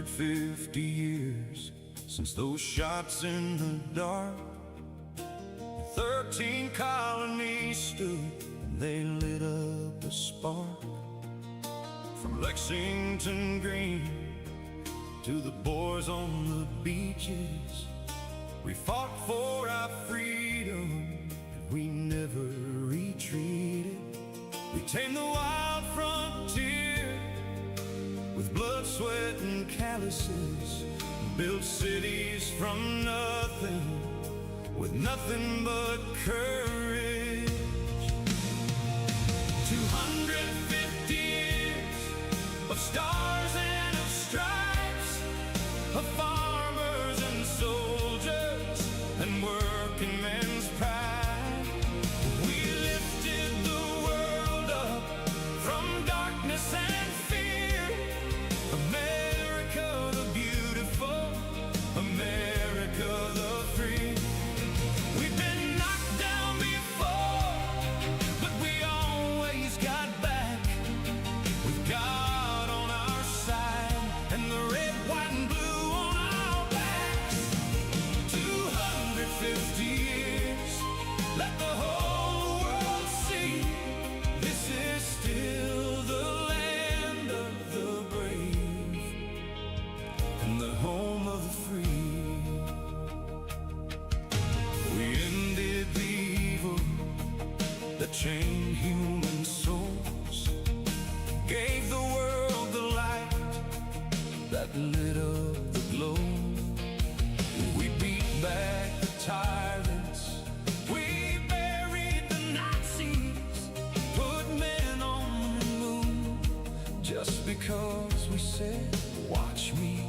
250 years since those shots in the dark. 13 colonies stood and they lit up a spark. From Lexington Green to the boys on the beaches, we fought for our freedom and we never retreated. We tamed the wild frontier with blood, sweat, and calluses, built cities from nothing with nothing but courage. 250 years of stars and of stripes, of farmers and soldiers and working men's pride. We lifted the world up from darkness and fear. America the beautiful, America the free. We've been knocked down before, but we always got back, with God on our side and the red, white, and blue on our backs. 250 years, let the whole world see, this is still the land of the brave and the home of the free. We ended the evil that chained human souls, gave the world the light that lit up the globe. We beat back the tyrants, we buried the Nazis, put men on the moon, just because we said, watch me.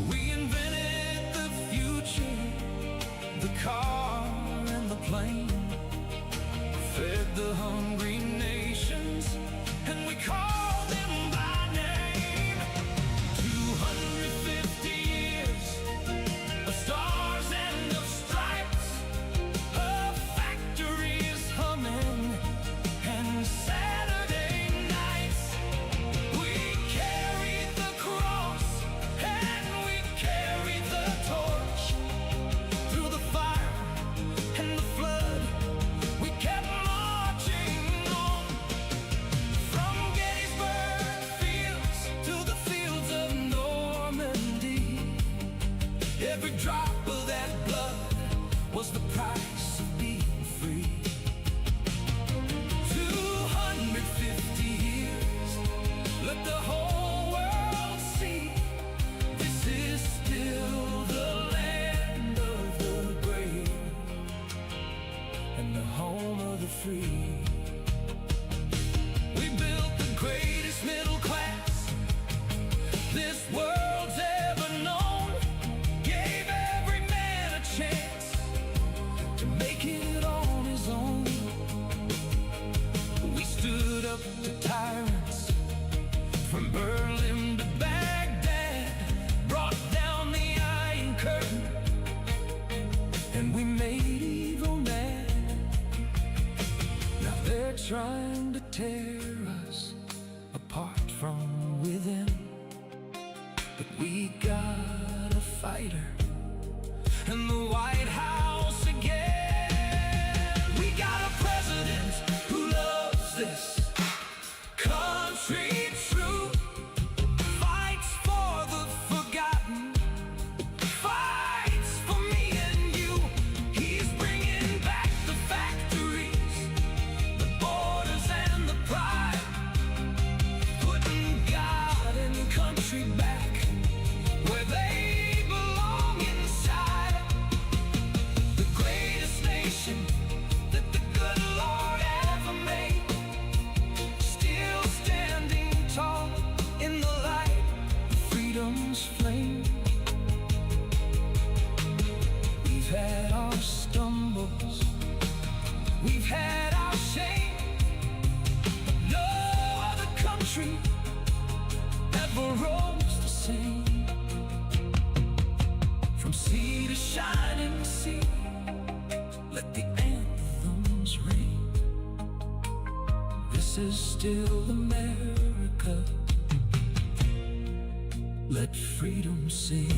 We invented the future, the car and the plane, fed the hungry nations, and we called them by name. 250 years of stars and of stripes, of factories humming and Saturday nights. We carried the cross and we carried the torch, through the fire and the flood. We kept marching on, from Gettysburg fields to the fields of Normandy. Every drop of that blood was the price of being free. 250 years, let the whole world see, this is still the land of the brave and the home of the free. We built the greatest middle class this world's ever known, gave every man a chance to make it on his own. We stood up to tyrants from Berlin to Baghdad, brought down the Iron Curtain, and we made evil mad. Now they're trying to tear us apart from within, but we got a fighter in the White House again. We got a president who loves this country true, fights for the forgotten, fights for me and you. He's bringing back the factories, the borders and the pride, putting God and country back where they belong, inside the greatest nation that the good Lord ever made, still standing tall in the light of freedom's flame. We've had our stumbles, we've had our shame, but no other country ever rose the same. From sea to shining sea, let the anthems ring. This is still America, Let freedom sing.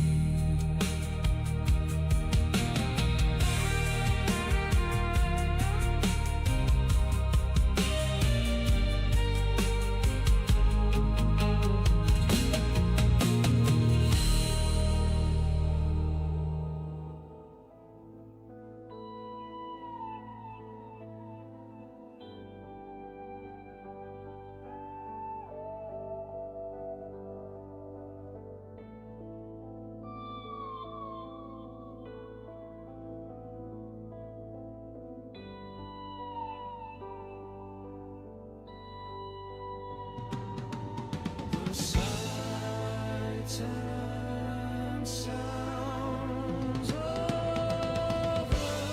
The sights and sounds of earth.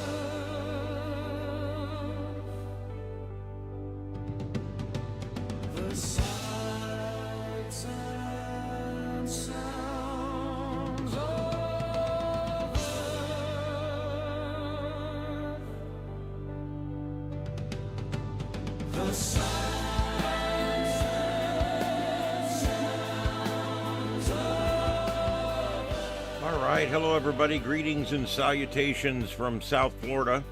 The sights and sounds of earth. The sights and sounds of All right, hello everybody. Greetings and salutations from South Florida.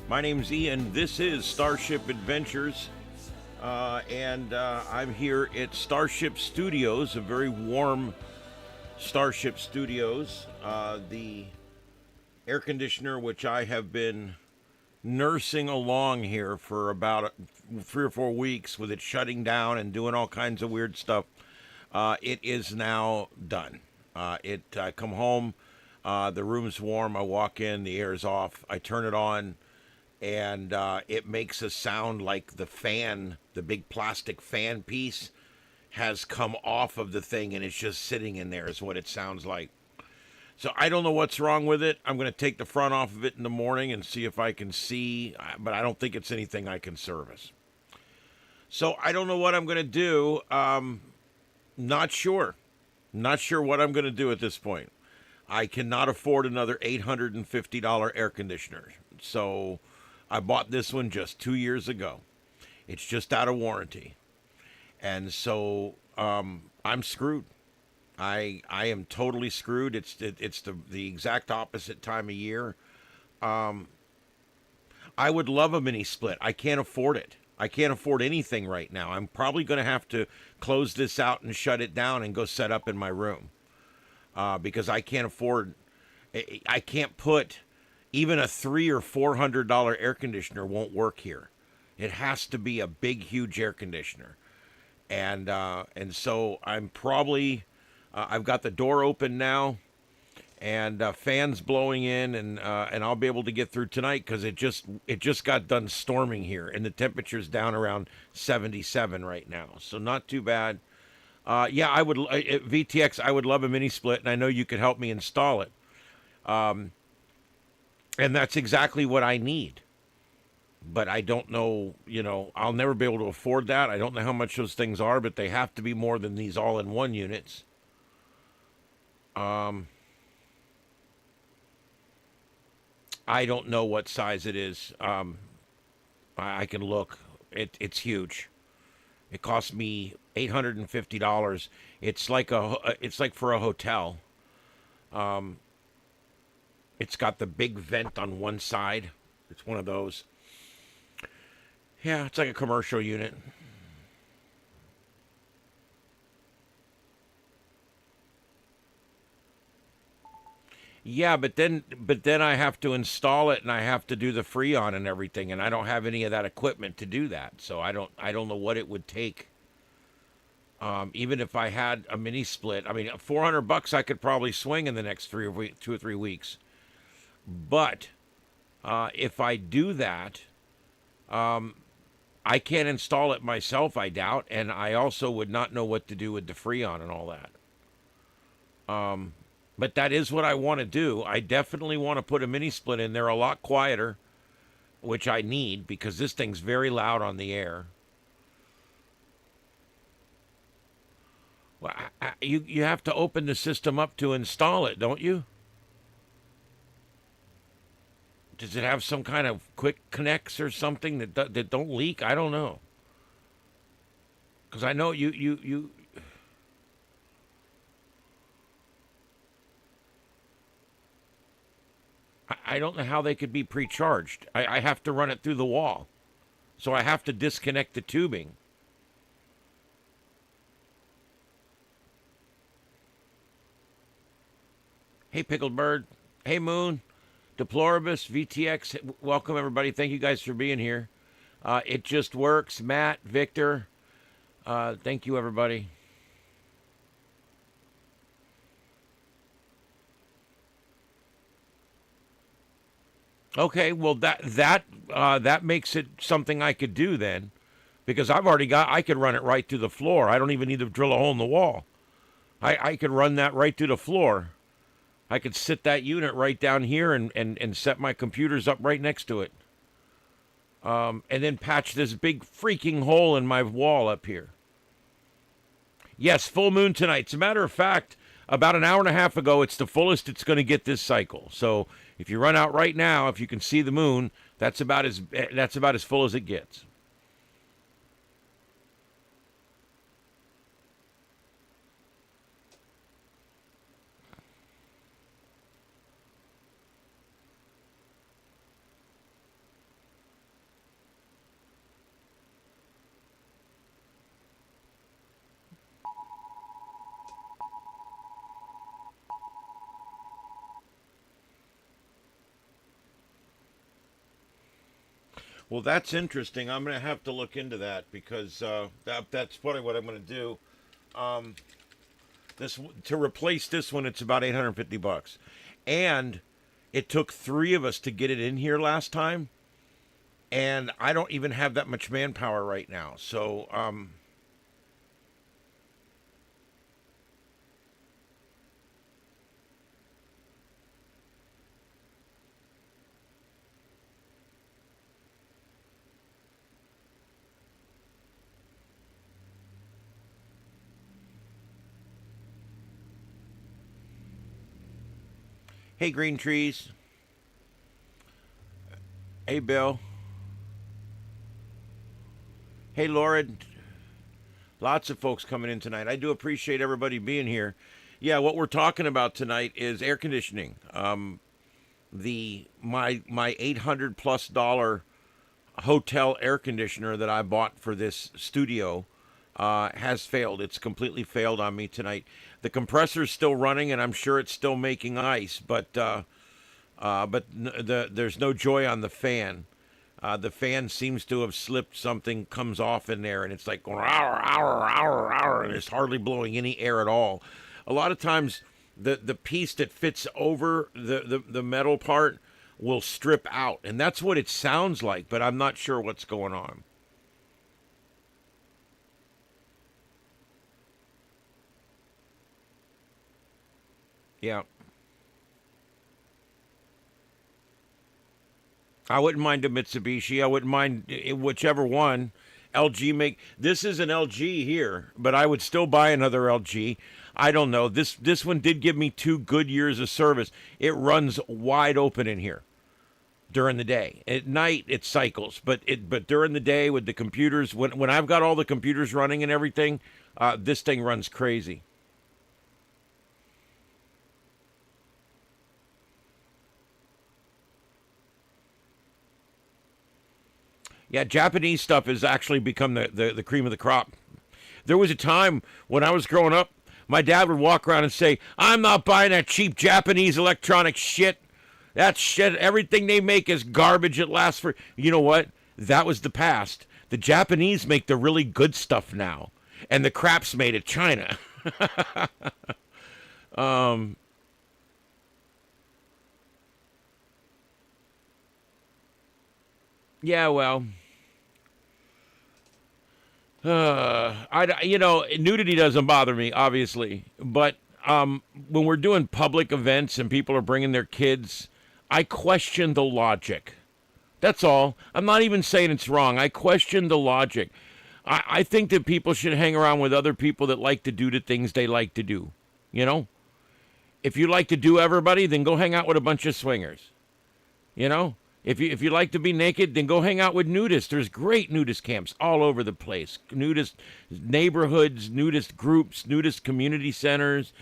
My name's Ian. This is Starship Adventures, and I'm here at Starship Studios, a very warm Starship Studios. The air conditioner, which I have been nursing along here for about 3 or 4 weeks with it shutting down and doing all kinds of weird stuff, it is now done. I come home, the room's warm, I walk in, the air's off, I turn it on, and it makes a sound like the fan, the big plastic fan piece, has come off of the thing and it's just sitting in there is what it sounds like. So I don't know what's wrong with it. I'm going to take the front off of it in the morning and see if I can see, but I don't think it's anything I can service. So I don't know what I'm going to do. Not sure. Not sure what I'm going to do at this point. I cannot afford another $850 air conditioner. So I bought this one just 2 years ago. It's just out of warranty. And so I'm screwed. I am totally screwed. It's the exact opposite time of year. I would love a mini split. I can't afford it. I can't afford anything right now. I'm probably going to have to close this out and shut it down and go set up in my room because I can't afford. I can't put even a $300 or $400 air conditioner won't work here. It has to be a big, huge air conditioner, and so I'm probably. I've got the door open now, and fans blowing in, and I'll be able to get through tonight because it just got done storming here, and the temperature's down around 77 right now, so not too bad. Yeah, I would VTX. I would love a mini split, and I know you could help me install it. And that's exactly what I need. But I don't know, I'll never be able to afford that. I don't know how much those things are, but they have to be more than these all-in-one units. I don't know what size it is. I can look. It's huge. It cost me $850. It's like for a hotel. It's got the big vent on one side. It's one of those. Yeah, it's like a commercial unit. Yeah, but then I have to install it and I have to do the Freon and everything, and I don't have any of that equipment to do that. So I don't know what it would take. Even if I had a mini split, I mean, $400 I could probably swing in the next 2 or 3 weeks. But if I do that, I can't install it myself, I doubt, and I also would not know what to do with the Freon and all that. But that is what I want to do. I definitely want to put a mini split in there, a lot quieter, which I need because this thing's very loud on the air. Well, you have to open the system up to install it, don't you? Does it have some kind of quick connects or something that don't leak? I don't know. Because I know you I don't know how they could be pre-charged. I have to run it through the wall. So I have to disconnect the tubing. Hey, Pickled Bird. Hey, Moon. Deploribus, VTX. Welcome, everybody. Thank you guys for being here. It Just Works. Matt, Victor. Thank you, everybody. Okay, well that makes it something I could do then, because I could run it right through the floor. I don't even need to drill a hole in the wall. I could run that right through the floor. I could sit that unit right down here and set my computers up right next to it. And then patch this big freaking hole in my wall up here. Yes, full moon tonight. As a matter of fact, about an hour and a half ago, it's the fullest it's going to get this cycle. So if you run out right now, if you can see the moon, that's about as full as it gets. Well, that's interesting. I'm going to have to look into that, because that's probably what I'm going to do. Um, this to replace this one, it's about $850, and it took 3 of us to get it in here last time, and I don't even have that much manpower right now. So, hey, Green Trees. Hey, Bill. Hey, Laura. Lots of folks coming in tonight. I do appreciate everybody being here. Yeah, what we're talking about tonight is air conditioning. My $800+ hotel air conditioner that I bought for this studio has failed. It's completely failed on me tonight. The compressor's still running, and I'm sure it's still making ice, but there's no joy on the fan. The fan seems to have slipped. Something comes off in there, and it's like going, "Ow, ow, ow, ow," and it's hardly blowing any air at all. A lot of times, the piece that fits over the metal part will strip out, and that's what it sounds like, but I'm not sure what's going on. Yeah. I wouldn't mind a Mitsubishi. I wouldn't mind whichever one. LG make this is an LG here, but I would still buy another LG. I don't know. This one did give me 2 good years of service. It runs wide open in here during the day. At night it cycles, but during the day with the computers, when I've got all the computers running and everything, this thing runs crazy. Yeah, Japanese stuff has actually become the cream of the crop. There was a time when I was growing up, my dad would walk around and say, "I'm not buying that cheap Japanese electronic shit. That shit, everything they make is garbage. It lasts for..." You know what? That was the past. The Japanese make the really good stuff now, and the crap's made at China. um, yeah, well, nudity doesn't bother me, obviously, but when we're doing public events and people are bringing their kids, I question the logic. That's all. I'm not even saying it's wrong. I question the logic. I think that people should hang around with other people that like to do the things they like to do. You know, if you like to do everybody, then go hang out with a bunch of swingers. You know, if you like to be naked, then go hang out with nudists. There's great nudist camps all over the place. Nudist neighborhoods, nudist groups, nudist community centers.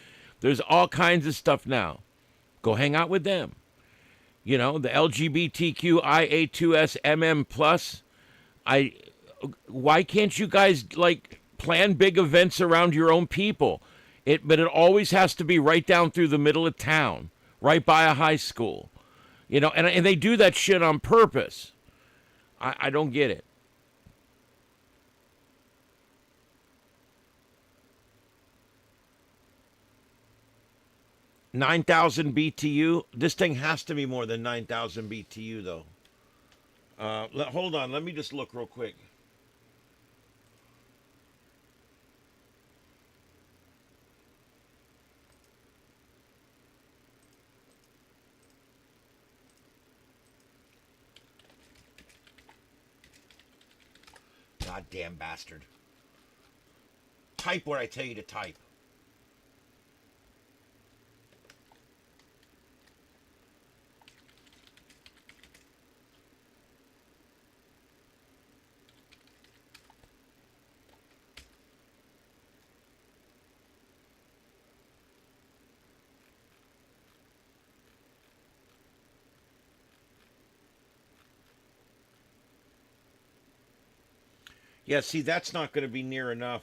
There's all kinds of stuff now. Go hang out with them. You know, the LGBTQIA2SMM plus. I Why can't you guys like plan big events around your own people? But it always has to be right down through the middle of town, right by a high school. You know, and they do that shit on purpose. I don't get it. 9,000 BTU. This thing has to be more than 9,000 BTU, though. Hold on. Let me just look real quick. Goddamn bastard. Type what I tell you to type. Yeah, see, that's not going to be near enough.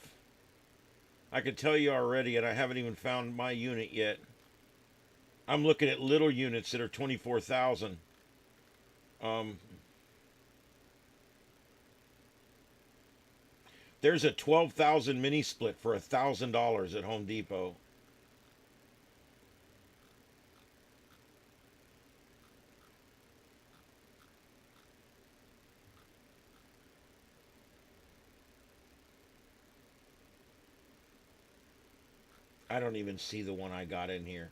I can tell you already, and I haven't even found my unit yet. I'm looking at little units that are 24,000. There's a 12,000 mini split for $1,000 at Home Depot. I don't even see the one I got in here.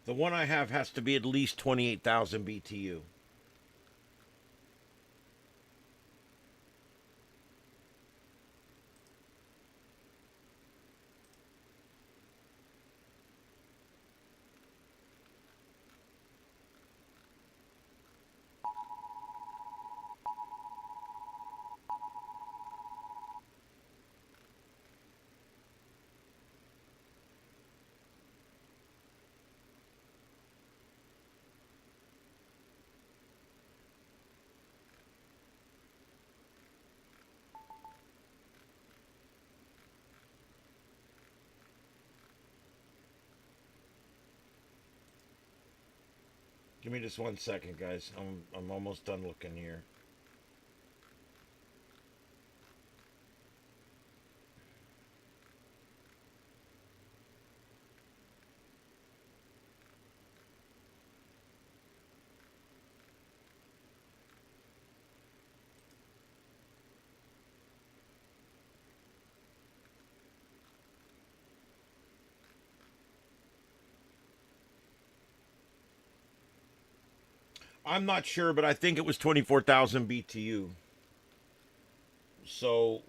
The one I have has to be at least 28,000 BTU. Give me just 1 second, guys. I'm almost done looking here. I'm not sure, but I think it was 24,000 BTU. So,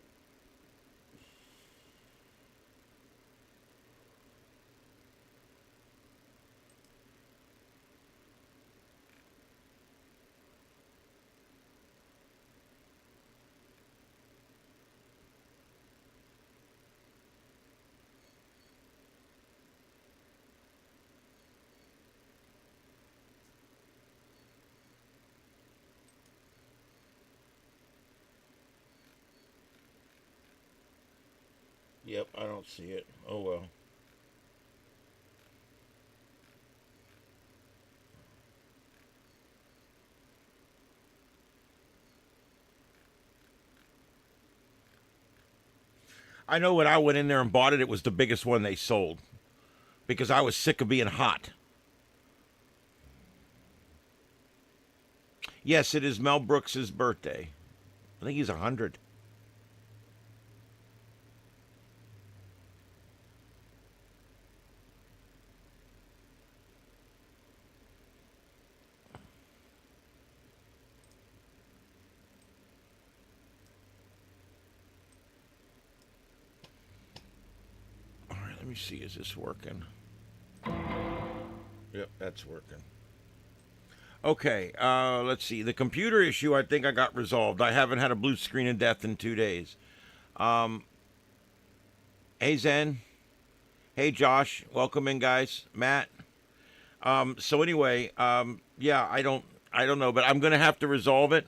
yep, I don't see it. Oh well. I know when I went in there and bought it, it was the biggest one they sold because I was sick of being hot. Yes, it is Mel Brooks's birthday. I think he's 100. All right, let me see. Is this working? Yep, that's working. Okay, let's see. The computer issue, I think I got resolved. I haven't had a blue screen of death in 2 days. Um, Hey, Zen. Hey, Josh. Welcome in, guys. Matt. So anyway, yeah, I don't know, but I'm gonna have to resolve it.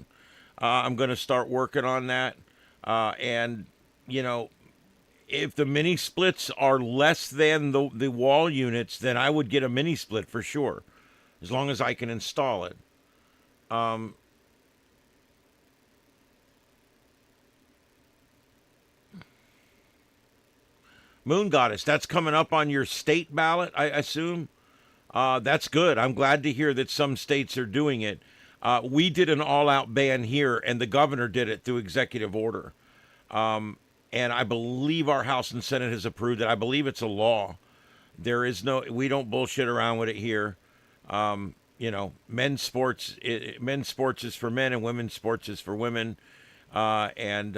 I'm gonna start working on that. And you know, if the mini splits are less than the wall units, then I would get a mini split for sure, as long as I can install it. Um, Moon Goddess, that's coming up on your state ballot, I assume. That's good. I'm glad to hear that some states are doing it. We did an all-out ban here, and the governor did it through executive order. And I believe our House and Senate has approved it. I believe it's a law. There is no, we don't bullshit around with it here. Men's sports is for men, and women's sports is for women. And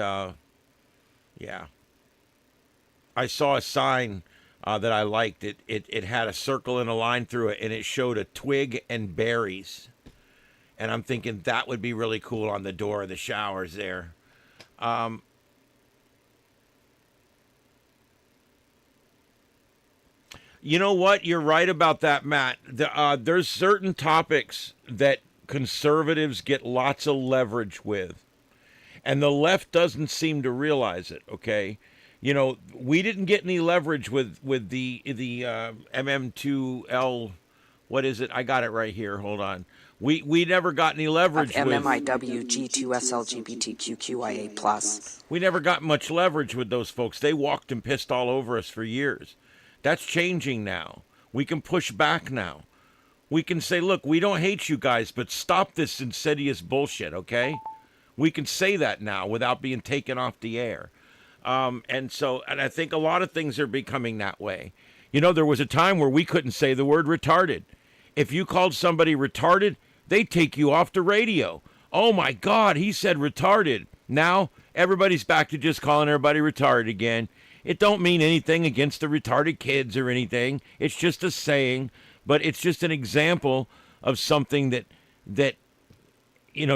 yeah, I saw a sign that I liked. It had a circle and a line through it, and it showed a twig and berries. And I'm thinking that would be really cool on the door of the showers there. Um, you know what? You're right about that, Matt. There's certain topics that conservatives get lots of leverage with, and the left doesn't seem to realize it. Okay, we didn't get any leverage with the MM2L. What is it? I got it right here. Hold on. We never got any leverage with MMIWG2SLGBTQQIA+. we never got much leverage with those folks. They walked and pissed all over us for years. That's changing now. We can push back now. We can say, look, we don't hate you guys, but stop this insidious bullshit, okay? We can say that now without being taken off the air. And I think a lot of things are becoming that way. There was a time where we couldn't say the word retarded. If you called somebody retarded, they'd take you off the radio. Oh my God, he said retarded. Now, everybody's back to just calling everybody retarded again. It don't mean anything against the retarded kids or anything. It's just a saying, but it's just an example of something that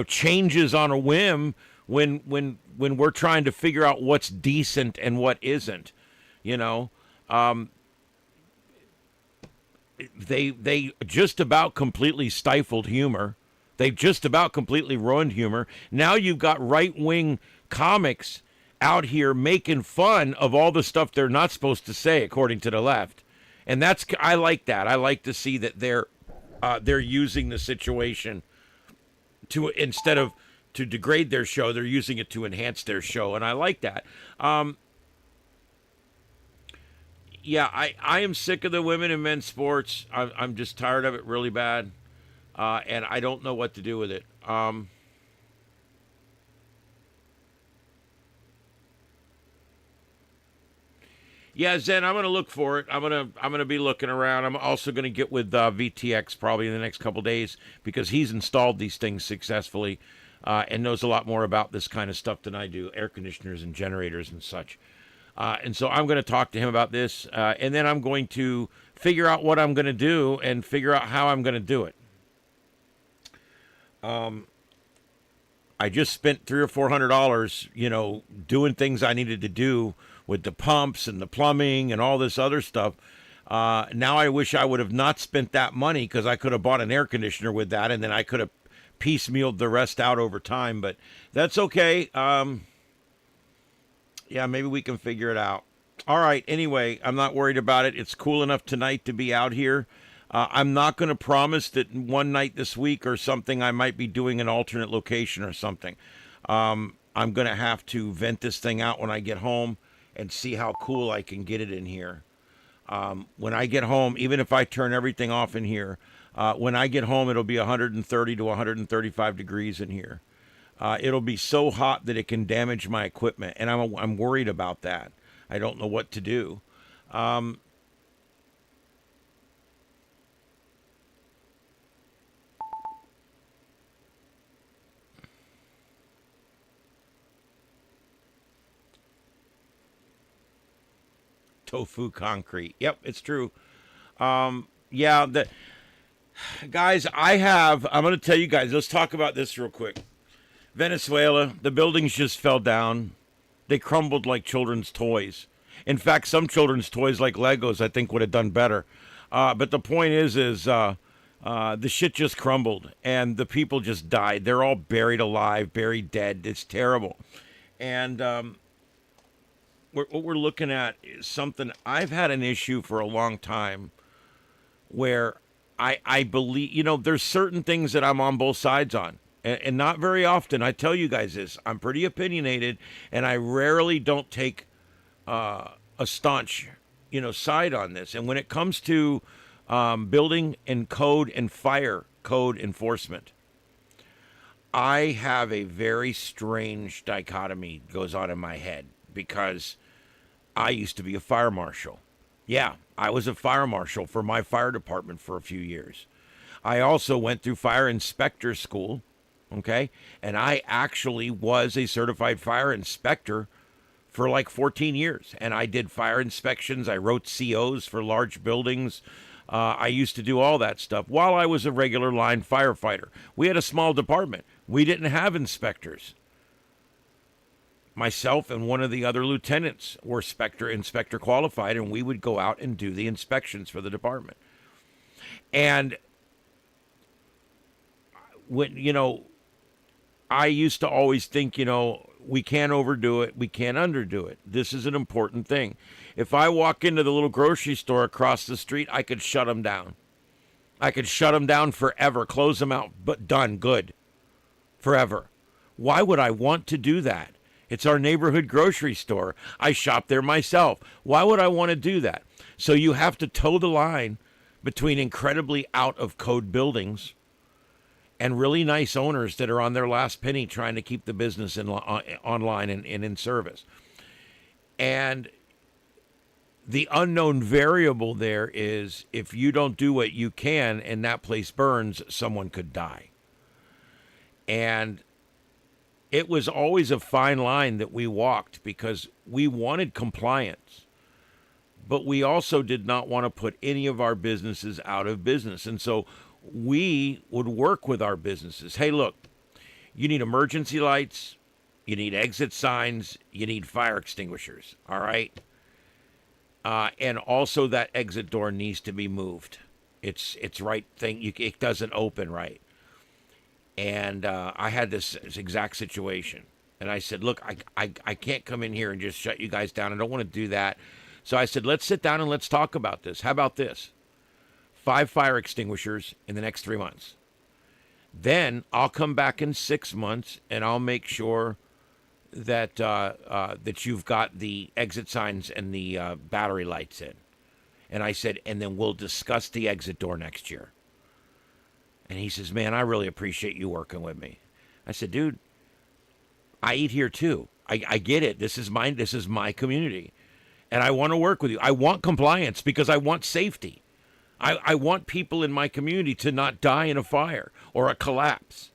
changes on a whim when we're trying to figure out what's decent and what isn't. They just about completely stifled humor. They just about completely ruined humor. Now you've got right-wing comics out here making fun of all the stuff they're not supposed to say, according to the left. And I like that. I like to see that they're using the situation instead of to degrade their show, they're using it to enhance their show, and I like that. Yeah, I am sick of the women and men's sports. I'm just tired of it really bad, and I don't know what to do with it. Yeah, Zen, I'm gonna look for it. I'm gonna be looking around. I'm also gonna get with VTX probably in the next couple days because he's installed these things successfully and knows a lot more about this kind of stuff than I do, air conditioners and generators and such. And so I'm going to talk to him about this, and then I'm going to figure out what I'm going to do and figure out how I'm going to do it. I just spent $300 or $400, doing things I needed to do with the pumps and the plumbing and all this other stuff. Now I wish I would have not spent that money because I could have bought an air conditioner with that, and then I could have piecemealed the rest out over time. But that's okay. Yeah, maybe we can figure it out. All right, anyway, I'm not worried about it. It's cool enough tonight to be out here. I'm not going to promise that one night this week or something I might be doing an alternate location or something. I'm going to have to vent this thing out when I get home and see how cool I can get it in here. When I get home, even if I turn everything off in here, when I get home, it'll be 130 to 135 degrees in here. It'll be so hot that it can damage my equipment, and I'm worried about that. I don't know what to do. Tofu concrete. Yep, it's true. Yeah, guys, I'm going to tell you guys, let's talk about this real quick. Venezuela, the buildings just fell down. They crumbled like children's toys. In fact, some children's toys like Legos, I think, would have done better. But the point is the shit just crumbled and the people just died. They're all buried alive, buried dead. It's terrible. And what we're looking at is something. I've had an issue for a long time where I believe, there's certain things that I'm on both sides on. And not very often. I tell you guys this. I'm pretty opinionated, and I rarely don't take a staunch, side on this. And when it comes to building and code and fire code enforcement, I have a very strange dichotomy goes on in my head because I used to be a fire marshal. Yeah, I was a fire marshal for my fire department for a few years. I also went through fire inspector school, okay? And I actually was a certified fire inspector for like 14 years. And I did fire inspections. I wrote COs for large buildings. I used to do all that stuff while I was a regular line firefighter. We had a small department. We didn't have inspectors. Myself and one of the other lieutenants were inspector qualified, and we would go out and do the inspections for the department. And when, I used to always think, we can't overdo it. We can't underdo it. This is an important thing. If I walk into the little grocery store across the street, I could shut them down. I could shut them down forever, close them out, but done, good, forever. Why would I want to do that? It's our neighborhood grocery store. I shop there myself. Why would I want to do that? So you have to toe the line between incredibly out of code buildings and really nice owners that are on their last penny trying to keep the business online and in service. And the unknown variable there is if you don't do what you can and that place burns, someone could die. And it was always a fine line that we walked because we wanted compliance, but we also did not want to put any of our businesses out of business. And so we would work with our businesses. Hey, look, you need emergency lights, you need exit signs, you need fire extinguishers, all right? And also that exit door needs to be moved. It's right thing. It doesn't open right. And I had this exact situation. And I said, look, I can't come in here and just shut you guys down. I don't want to do that. So I said, let's sit down and let's talk about this. How about this? 5 fire extinguishers in the next 3 months. Then I'll come back in 6 months and I'll make sure that that you've got the exit signs and the battery lights in. And I said, and then we'll discuss the exit door next year. And he says, man, I really appreciate you working with me. I said, dude, I eat here too. I get it. This is my community. And I want to work with you. I want compliance because I want safety. I want people in my community to not die in a fire or a collapse.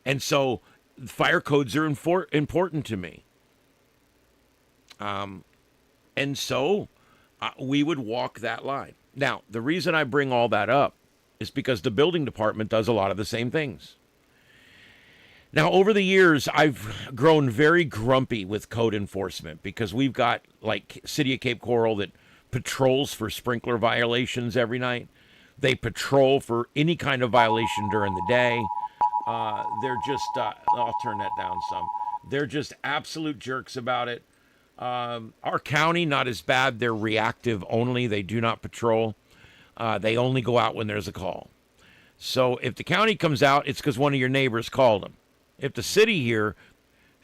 And so fire codes are important to me. And so we would walk that line. Now, the reason I bring all that up is because the building department does a lot of the same things. Now, over the years, I've grown very grumpy with code enforcement because we've got, like, City of Cape Coral that patrols for sprinkler violations every night. They patrol for any kind of violation during the day. They're just, I'll turn that down some. They're just absolute jerks about it. Our county, not as bad. They're reactive only. They do not patrol. They only go out when there's a call. So if the county comes out, it's because one of your neighbors called them. If the city here,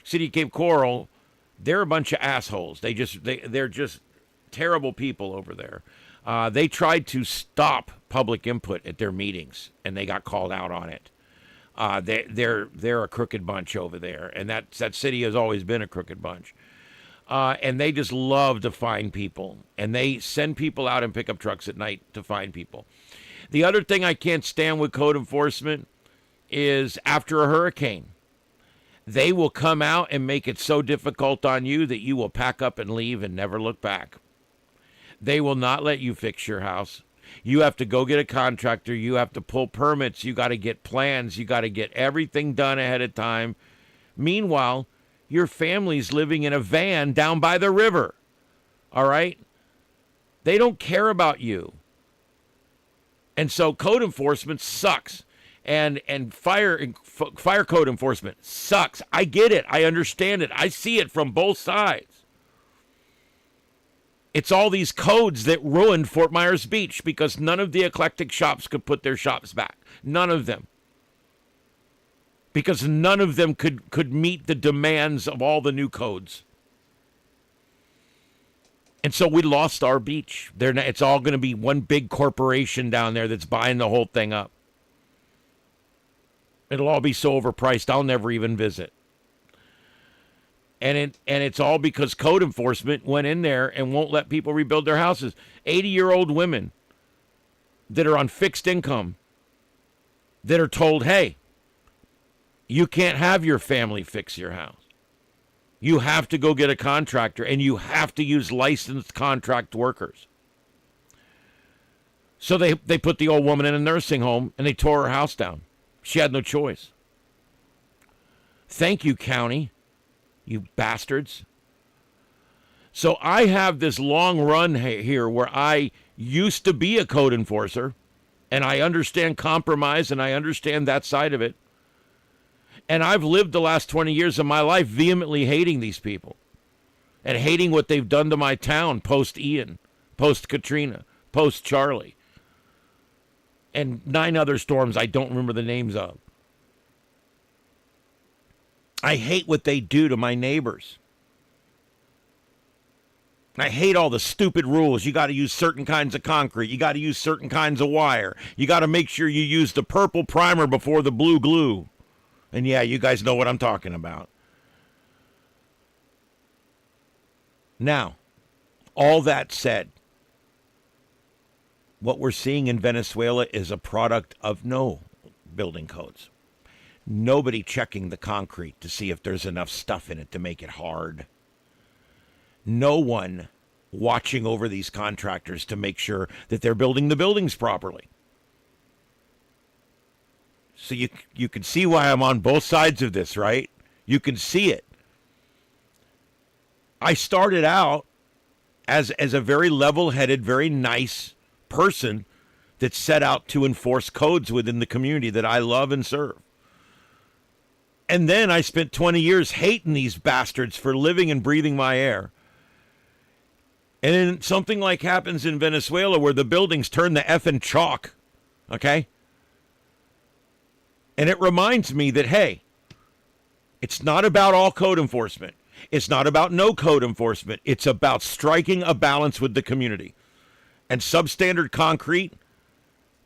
City of Cape Coral, they're a bunch of assholes. They're just terrible people over there. They tried to stop public input at their meetings, and they got called out on it. They're a crooked bunch over there, and that city has always been a crooked bunch. And they just love to find people, and they send people out in pickup trucks at night to find people. The other thing I can't stand with code enforcement is after a hurricane, they will come out and make it so difficult on you that you will pack up and leave and never look back. They will not let you fix your house. You have to go get a contractor. You have to pull permits. You got to get plans. You got to get everything done ahead of time. Meanwhile, your family's living in a van down by the river. All right? They don't care about you. And so code enforcement sucks. And fire code enforcement sucks. I get it. I understand it. I see it from both sides. It's all these codes that ruined Fort Myers Beach because none of the eclectic shops could put their shops back. None of them. Because none of them could meet the demands of all the new codes. And so we lost our beach. It's all going to be one big corporation down there that's buying the whole thing up. It'll all be so overpriced, I'll never even visit. And it's all because code enforcement went in there and won't let people rebuild their houses. 80-year-old women that are on fixed income that are told, hey, you can't have your family fix your house. You have to go get a contractor, and you have to use licensed contract workers. So they put the old woman in a nursing home, and they tore her house down. She had no choice. Thank you, county, you bastards. So I have this long run here where I used to be a code enforcer, and I understand compromise, and I understand that side of it. And I've lived the last 20 years of my life vehemently hating these people and hating what they've done to my town post-Ian, post-Katrina, post-Charlie, and 9 other storms I don't remember the names of. I hate what they do to my neighbors. I hate all the stupid rules. You got to use certain kinds of concrete. You got to use certain kinds of wire. You got to make sure you use the purple primer before the blue glue. And yeah, you guys know what I'm talking about. Now, all that said, what we're seeing in Venezuela is a product of no building codes. Nobody checking the concrete to see if there's enough stuff in it to make it hard. No one watching over these contractors to make sure that they're building the buildings properly. So you can see why I'm on both sides of this, right? You can see it. I started out as a very level-headed, very nice person that set out to enforce codes within the community that I love and serve. And then I spent 20 years hating these bastards for living and breathing my air. And then something like happens in Venezuela where the buildings turn the effing chalk, okay? And it reminds me that, hey, it's not about all code enforcement. It's not about no code enforcement. It's about striking a balance with the community. And substandard concrete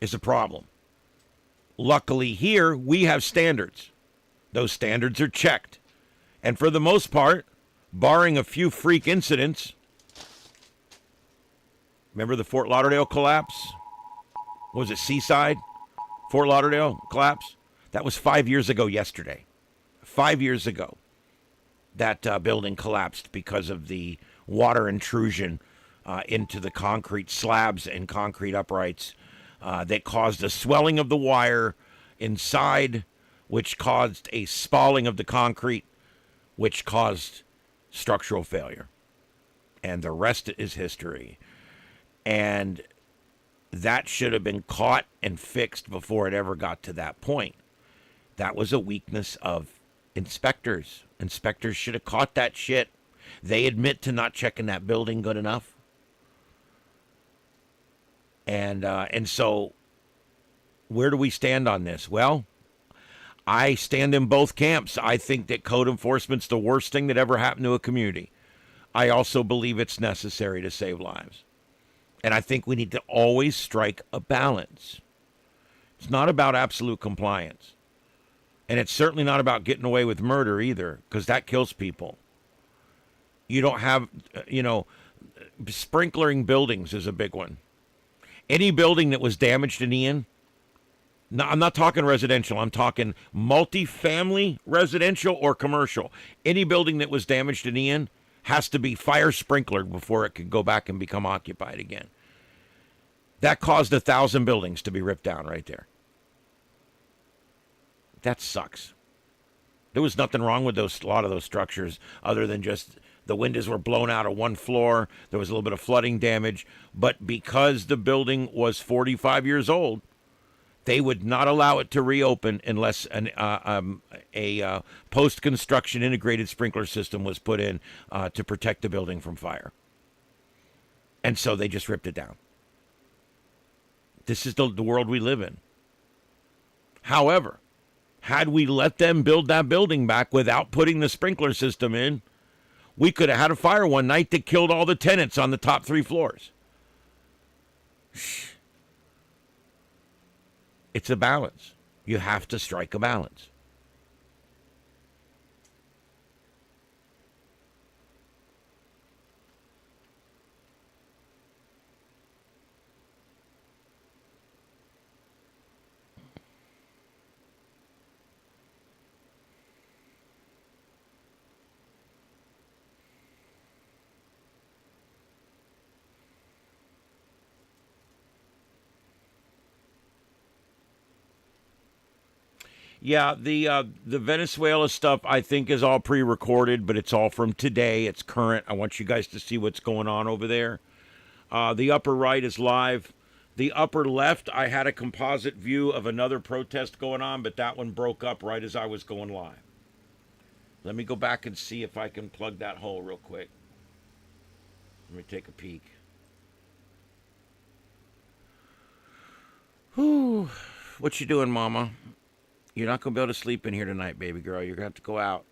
is a problem. Luckily here, we have standards. Those standards are checked. And for the most part, barring a few freak incidents, remember the Fort Lauderdale collapse? Was it Seaside? Fort Lauderdale collapse? That was 5 years ago yesterday. 5 years ago, that building collapsed because of the water intrusion into the concrete slabs and concrete uprights that caused a swelling of the wire inside, which caused a spalling of the concrete, which caused structural failure. And the rest is history. And that should have been caught and fixed before it ever got to that point. That was a weakness of inspectors. Inspectors should have caught that shit. They admit to not checking that building good enough. And so where do we stand on this? Well, I stand in both camps. I think that code enforcement's the worst thing that ever happened to a community. I also believe it's necessary to save lives. And I think we need to always strike a balance. It's not about absolute compliance. And it's certainly not about getting away with murder either, because that kills people. You don't have, sprinklering buildings is a big one. Any building that was damaged in Ian, no, I'm not talking residential, I'm talking multifamily residential or commercial. Any building that was damaged in Ian has to be fire sprinklered before it can go back and become occupied again. That caused 1,000 buildings to be ripped down right there. That sucks. There was nothing wrong with a lot of those structures other than just The windows were blown out of one floor. There was a little bit of flooding damage. But because the building was 45 years old, they would not allow it to reopen unless a post-construction integrated sprinkler system was put in to protect the building from fire. And so they just ripped it down. This is the world we live in. However, had we let them build that building back without putting the sprinkler system in, we could have had a fire one night that killed all the tenants on the top 3 floors. It's a balance. You have to strike a balance. Yeah, the Venezuela stuff I think is all pre-recorded, but it's all from today. It's current. I want you guys to see what's going on over there. The upper right is live. The upper left, I had a composite view of another protest going on, but that one broke up right as I was going live. Let me go back and see if I can plug that hole real quick. Let me take a peek. Whew. What you doing, Mama? You're not going to be able to sleep in here tonight, baby girl. You're going to have to go out.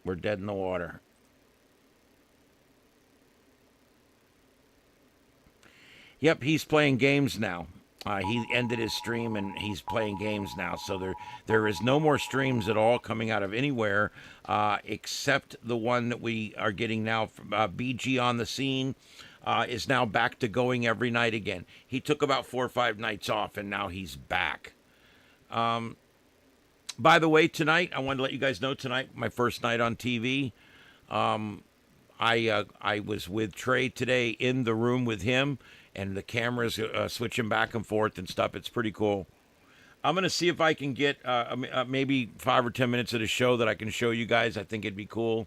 We're dead in the water. Yep, he's playing games now. He ended his stream and he's playing games now. So there is no more streams at all coming out of anywhere except the one that we are getting now. BG on the scene is now back to going every night again. He took about 4 or 5 nights off and now he's back. By the way, tonight, I wanted to let you guys know tonight, my first night on TV. I was with Trey today in the room with him, and the cameras switching back and forth and stuff. It's pretty cool. I'm going to see if I can get maybe 5 or 10 minutes of the show that I can show you guys. I think it'd be cool.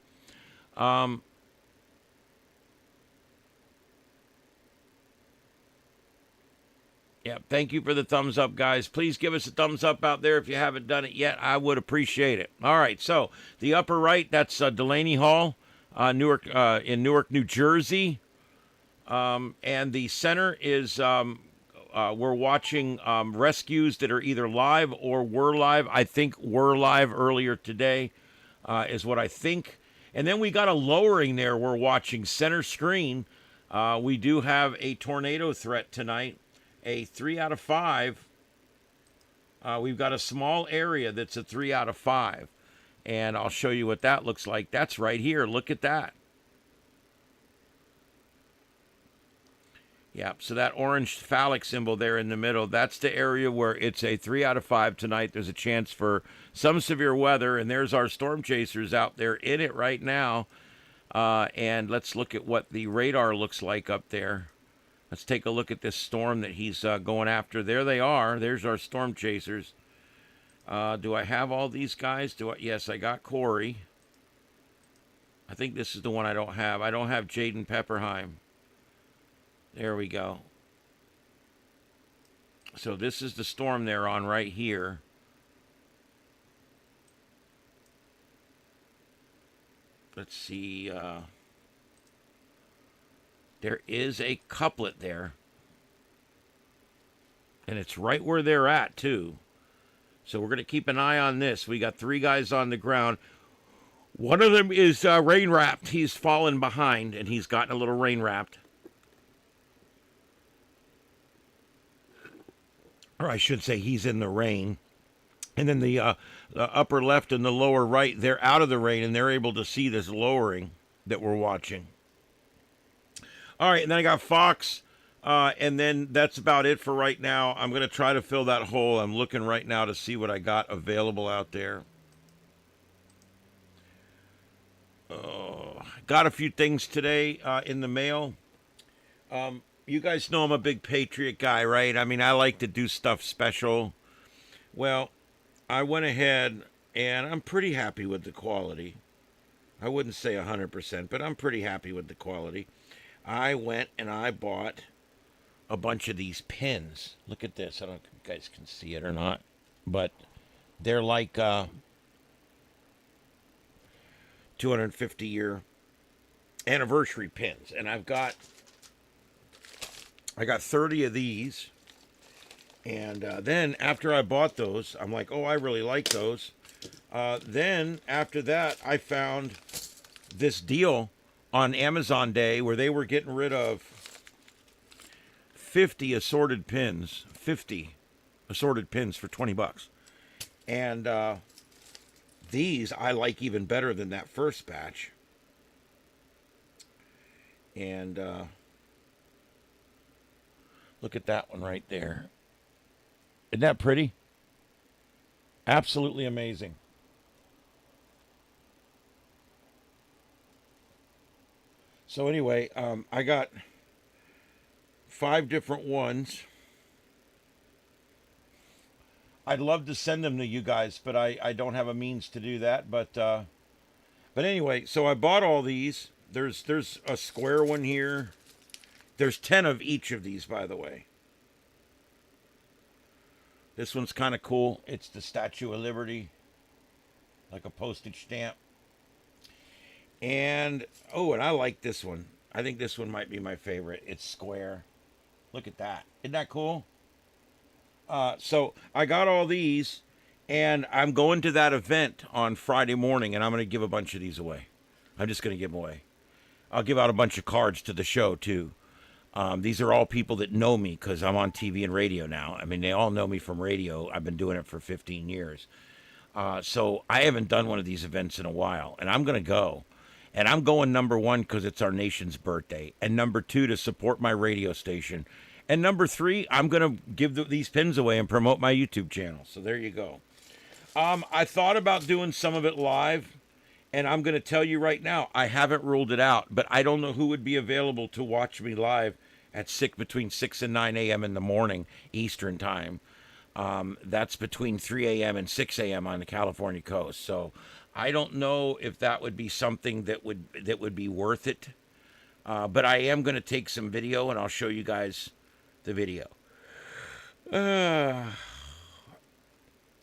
Yeah, thank you for the thumbs up, guys. Please give us a thumbs up out there if you haven't done it yet. I would appreciate it. All right, so the upper right, that's Delaney Hall, Newark, in Newark, New Jersey. And the center is we're watching rescues that are either live or were live. I think were live earlier today is what I think. And then we got a lowering there. We're watching center screen. We do have a tornado threat tonight. A 3 out of 5. We've got a small area that's a 3 out of 5. And I'll show you what that looks like. That's right here. Look at that. Yep, so that orange phallic symbol there in the middle, that's the area where it's a 3 out of 5 tonight. There's a chance for some severe weather, and there's our storm chasers out there in it right now. And let's look at what the radar looks like up there. Let's take a look at this storm that he's going after. There they are. There's our storm chasers. Do I have all these guys? Yes, I got Corey. I think this is the one I don't have. I don't have Jaden Pepperheim. There we go. So this is the storm they're on right here. Let's see. There is a couplet there. And it's right where they're at, too. So we're going to keep an eye on this. We got 3 guys on the ground. One of them is rain-wrapped. He's fallen behind, and he's gotten a little rain-wrapped. Or I should say he's in the rain. And then the upper left and the lower right, they're out of the rain, and they're able to see this lowering that we're watching. All right, and then I got Fox, and then that's about it for right now. I'm going to try to fill that hole. I'm looking right now to see what I got available out there. Got a few things today in the mail. You guys know I'm a big Patriot guy, right? I mean, I like to do stuff special. Well, I went ahead, and I'm pretty happy with the quality. I wouldn't say 100%, but I'm pretty happy with the quality. I went and I bought a bunch of these pins. Look at this. I don't know if you guys can see it or not, but they're like 250-year anniversary pins, and I got 30 of these. And then after I bought those, I'm like, oh, I really like those. Then after that, I found this deal on Amazon Day where they were getting rid of 50 assorted pins, 50 assorted pins for $20. And these I like even better than that first batch. And look at that one right there. Isn't that pretty? Absolutely amazing. So anyway, I got 5 different ones. I'd love to send them to you guys, but I don't have a means to do that. But anyway, so I bought all these. There's a square one here. There's 10 of each of these, by the way. This one's kind of cool. It's the Statue of Liberty, like a postage stamp. And, oh, and I like this one. I think this one might be my favorite. It's square. Look at that. Isn't that cool? So I got all these, and I'm going to that event on Friday morning, and I'm going to give a bunch of these away. I'm just going to give them away. I'll give out a bunch of cards to the show, too. These are all people that know me because I'm on TV and radio now. I mean, they all know me from radio. I've been doing it for 15 years. So I haven't done one of these events in a while, and I'm going to go. And I'm going number 1 because it's our nation's birthday, and number 2 to support my radio station, and number 3 I'm going to give these pins away and promote my YouTube channel. So there you go. I thought about doing some of it live, and I'm going to tell you right now, I haven't ruled it out, but I don't know who would be available to watch me live at between 6 and 9 a.m. in the morning Eastern time. That's between 3 a.m. and 6 a.m. on the California coast. So I don't know if that would be something that would be worth it. But I am going to take some video, and I'll show you guys the video.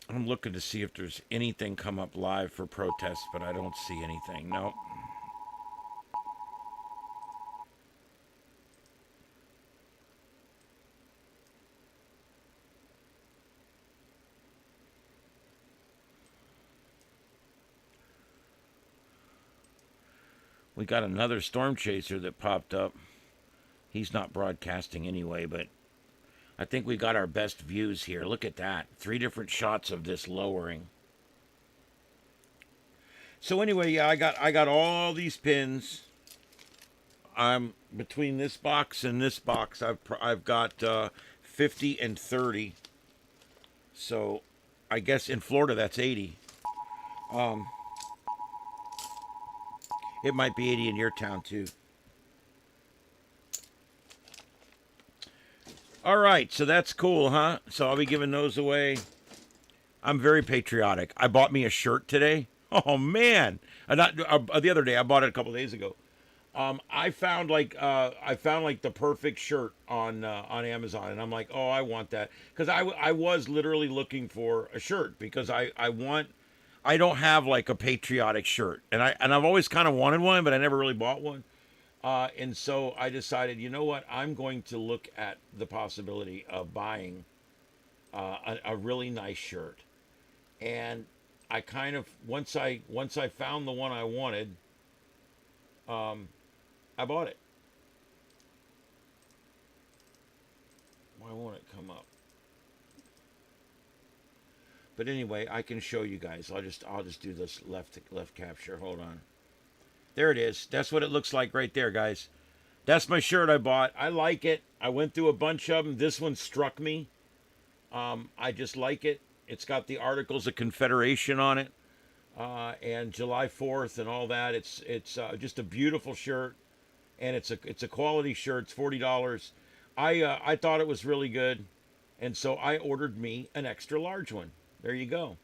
I'm looking to see if there's anything come up live for protests, but I don't see anything. No. We got another storm chaser that popped up. He's not broadcasting anyway, but I think we got our best views here. Look at that. 3 different shots of this lowering. So anyway, yeah, I got all these pins. I'm between this box and this box. I've got 50 and 30. So I guess in Florida that's 80. It might be 80 in your town too. All right, so that's cool, huh? So I'll be giving those away. I'm very patriotic. I bought me a shirt today. Oh man! The other day. I bought it a couple days ago. I found like the perfect shirt on Amazon, and I'm like, oh, I want that because I was literally looking for a shirt because I don't have like a patriotic shirt, and I've always kind of wanted one, but I never really bought one. And so I decided, you know what? I'm going to look at the possibility of buying a really nice shirt. And I kind of once I found the one I wanted, I bought it. Why won't it come up? But anyway, I can show you guys. I'll just do this left capture. Hold on. There it is. That's what it looks like right there, guys. That's my shirt I bought. I like it. I went through a bunch of them. This one struck me. I just like it. It's got the Articles of Confederation on it, and July 4th and all that. It's just a beautiful shirt, and it's a quality shirt. It's $40. I thought it was really good, and so I ordered me an extra large one. There you go.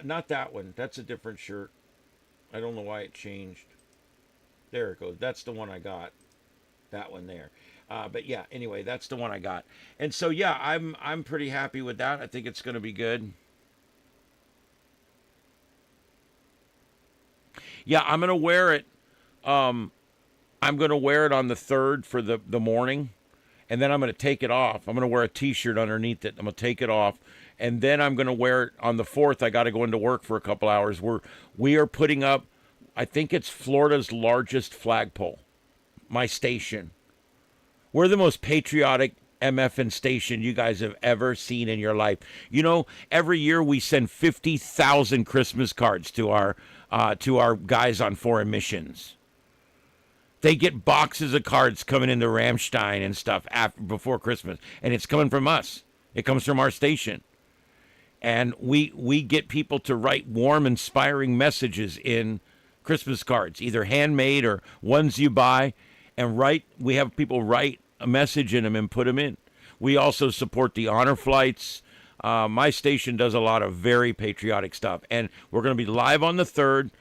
Not that one. That's a different shirt. I don't know why it changed. There it goes. That's the one I got. That one there. But yeah, anyway, that's the one I got. And so yeah, I'm pretty happy with that. I think it's going to be good. Yeah, I'm going to wear it. Um, I'm going to wear it on the 3rd for the morning, and then I'm going to take it off. I'm going to wear a T-shirt underneath it. I'm going to take it off, and then I'm going to wear it on the 4th. I got to go into work for a couple hours. We are putting up, I think it's Florida's largest flagpole. My station. We're the most patriotic MFN station you guys have ever seen in your life. You know, every year we send 50,000 Christmas cards to our guys on foreign missions. They get boxes of cards coming into Ramstein and stuff before Christmas, and it's coming from us. It comes from our station. And we get people to write warm, inspiring messages in Christmas cards, either handmade or ones you buy. And we have people write a message in them and put them in. We also support the honor flights. My station does a lot of very patriotic stuff. And we're going to be live on the 3rd,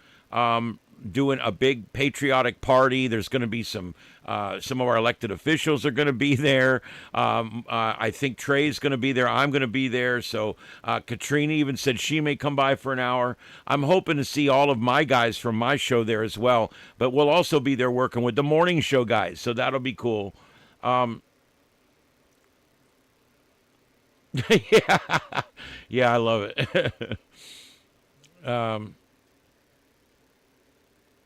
doing a big patriotic party. There's going to be some of our elected officials are going to be there. I think Trey's going to be there. I'm going to be there. So Katrina even said she may come by for an hour. I'm hoping to see all of my guys from my show there as well. But we'll also be there working with the morning show guys. So that'll be cool. Yeah, yeah, I love it.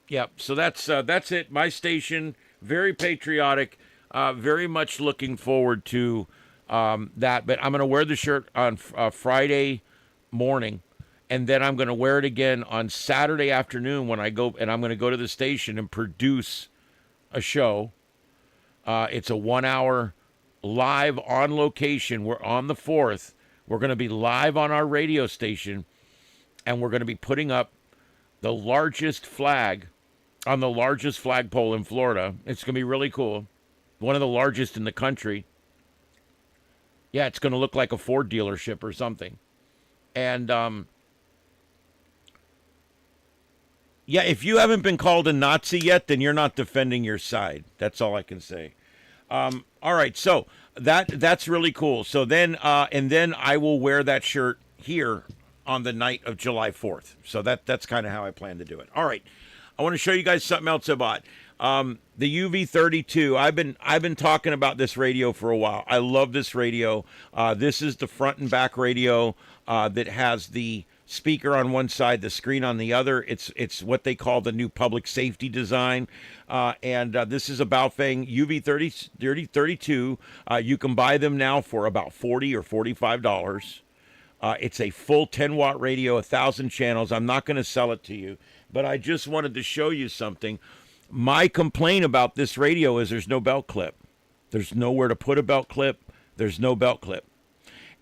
Yeah, so that's it. My station, very patriotic, very much looking forward to that. But I'm going to wear the shirt on Friday morning, and then I'm going to wear it again on Saturday afternoon when I go, and I'm going to go to the station and produce a show. It's a 1-hour live on location. We're on the 4th. We're going to be live on our radio station, and we're going to be putting up the largest flag on the largest flagpole in Florida. It's going to be really cool. One of the largest in the country. Yeah, it's going to look like a Ford dealership or something. And, yeah, if you haven't been called a Nazi yet, then you're not defending your side. That's all I can say. All right, so that's really cool. So then, and then I will wear that shirt here on the night of July 4th. So that's kind of how I plan to do it. All right, I want to show you guys something else I bought. The UV32. I've been talking about this radio for a while. I love this radio. This is the front and back radio that has the speaker on one side, the screen on the other. It's what they call the new public safety design. And this is a Baofeng UV32. You can buy them now for about $40 or $45. It's a full 10-watt radio, 1,000 channels. I'm not going to sell it to you, but I just wanted to show you something. My complaint about this radio is there's no belt clip. There's nowhere to put a belt clip. There's no belt clip.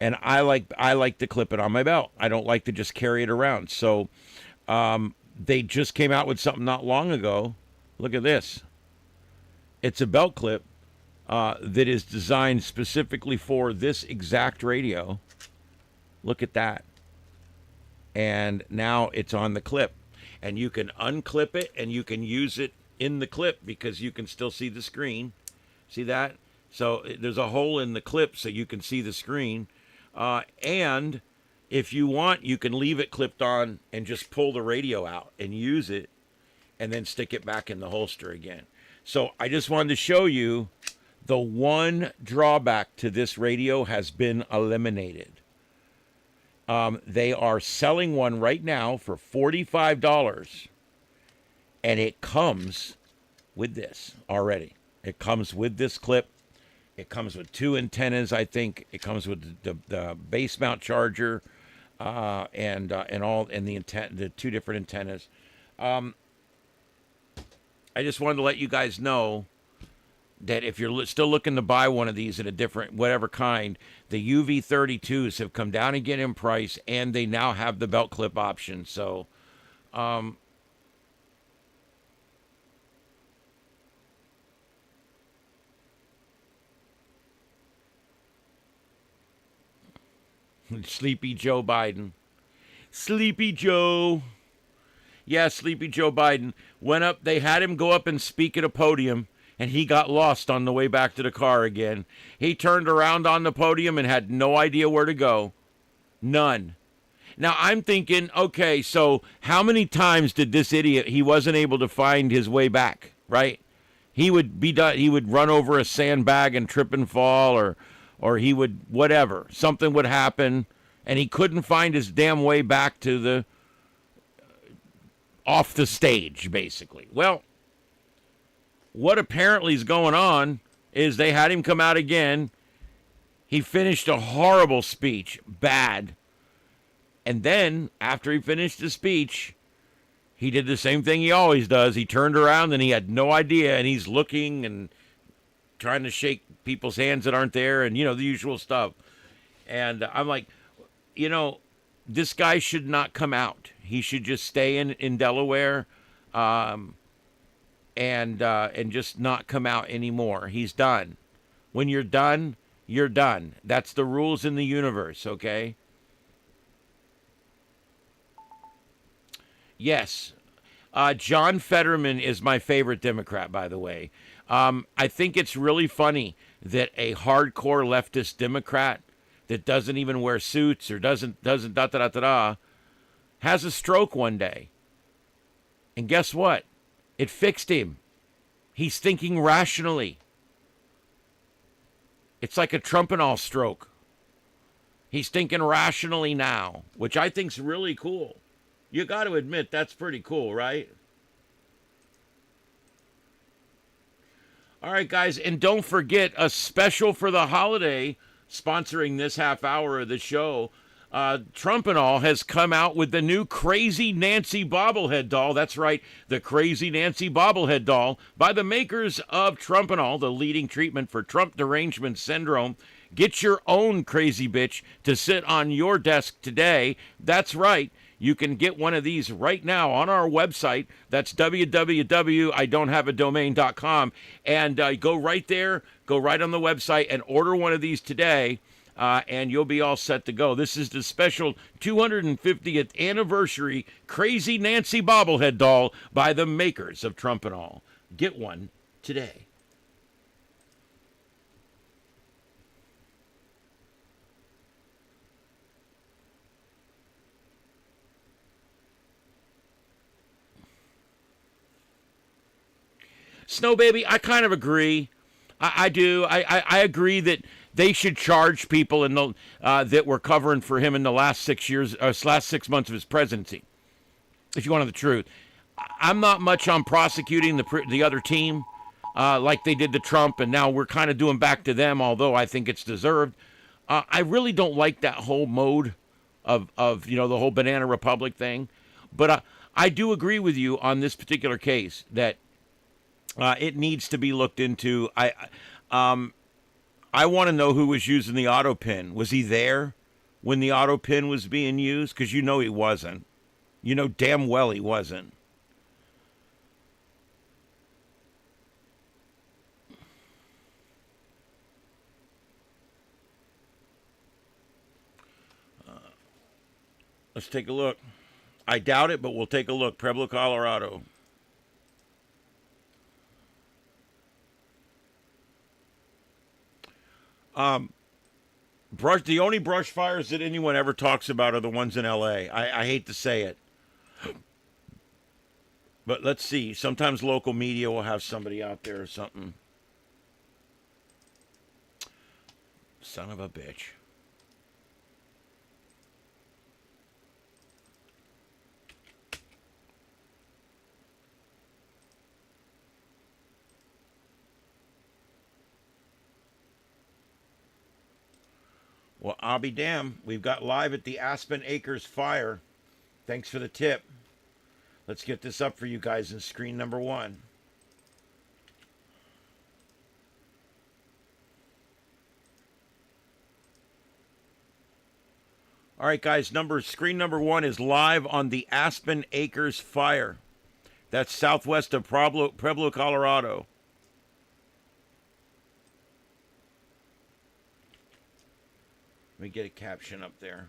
And I like to clip it on my belt. I don't like to just carry it around. So they just came out with something not long ago. Look at this. It's a belt clip that is designed specifically for this exact radio. Look at that. And now it's on the clip. And you can unclip it and you can use it in the clip because you can still see the screen. See that? So there's a hole in the clip so you can see the screen. And if you want, you can leave it clipped on and just pull the radio out and use it and then stick it back in the holster again. So I just wanted to show you the one drawback to this radio has been eliminated. They are selling one right now for $45, and it comes with this already. It comes with this clip. It comes with 2 antennas, I think. It comes with the base mount charger and the 2 different antennas. I just wanted to let you guys know that if you're still looking to buy one of these in a different, whatever kind, the UV32s have come down again in price, and they now have the belt clip option. So, Sleepy Joe Biden. Sleepy Joe. Yeah, Sleepy Joe Biden went up. They had him go up and speak at a podium, and he got lost on the way back to the car again. He turned around on the podium and had no idea where to go. None. Now I'm thinking, okay, so how many times did this idiot, he wasn't able to find his way back, right? He would be done. He would run over a sandbag and trip and fall, or he would whatever. Something would happen, and he couldn't find his damn way back to the off the stage, basically. Well, what apparently is going on is they had him come out again. He finished a horrible speech, bad. And then, after he finished the speech, he did the same thing he always does. He turned around and he had no idea, and he's looking and trying to shake people's hands that aren't there, and, the usual stuff. And I'm like, this guy should not come out. He should just stay in Delaware and just not come out anymore. He's done. When you're done, you're done. That's the rules in the universe, okay? Yes. John Fetterman is my favorite Democrat, by the way. I think it's really funny that a hardcore leftist Democrat that doesn't even wear suits or doesn't da-da-da-da-da has a stroke one day. And guess what? It fixed him. He's thinking rationally. It's like a Trump and all stroke. He's thinking rationally now, which I think's really cool. You got to admit, that's pretty cool, right? All right, guys, and don't forget, a special for the holiday, sponsoring this half hour of the show, Trump and all has come out with the new Crazy Nancy bobblehead doll. That's right, the Crazy Nancy bobblehead doll by the makers of Trump and all, the leading treatment for Trump derangement syndrome. Get your own crazy bitch to sit on your desk today. That's right. You can get one of these right now on our website. That's www.idon'thaveadomain.com. And go right there, go right on the website and order one of these today, and you'll be all set to go. This is the special 250th anniversary Crazy Nancy bobblehead doll by the makers of Trump and all. Get one today. Snow Baby, I kind of agree. I do. I agree that they should charge people in the that were covering for him in the last 6 years, last 6 months of his presidency. If you want the truth, I'm not much on prosecuting the other team like they did to Trump, and now we're kind of doing back to them. Although I think it's deserved. I really don't like that whole mode of the whole Banana Republic thing, but I do agree with you on this particular case that. It needs to be looked into. I want to know who was using the auto pin. Was he there when the auto pin was being used? Because he wasn't. Damn well he wasn't. Let's take a look. I doubt it, but we'll take a look. Pueblo, Colorado. The only brush fires that anyone ever talks about are the ones in LA. I hate to say it. But let's see. Sometimes local media will have somebody out there or something. Son of a bitch. Well, I'll be damned. We've got live at the Aspen Acres Fire. Thanks for the tip. Let's get this up for you guys in screen number 1. All right, guys, screen number 1 is live on the Aspen Acres Fire. That's southwest of Pueblo, Colorado. Let me get a caption up there.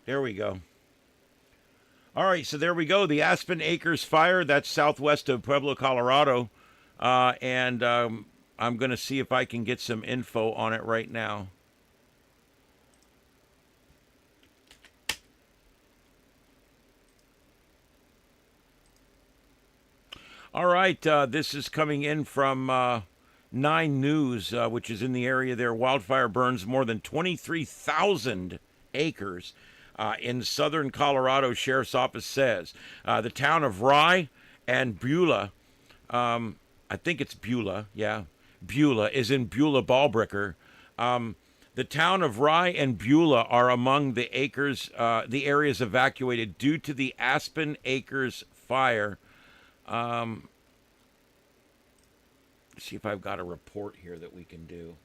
There we go. All right, so there we go. The Aspen Acres fire. That's southwest of Pueblo, Colorado. And I'm going to see if I can get some info on it right now. All right, this is coming in from 9 News, which is in the area there. Wildfire burns more than 23,000 acres in southern Colorado, Sheriff's Office says. The town of Rye and Beulah, I think it's Beulah, yeah. Beulah is in Beulah-Ballbricker. The town of Rye and Beulah are among the areas evacuated due to the Aspen Acres fire. Let's see if I've got a report here that we can do.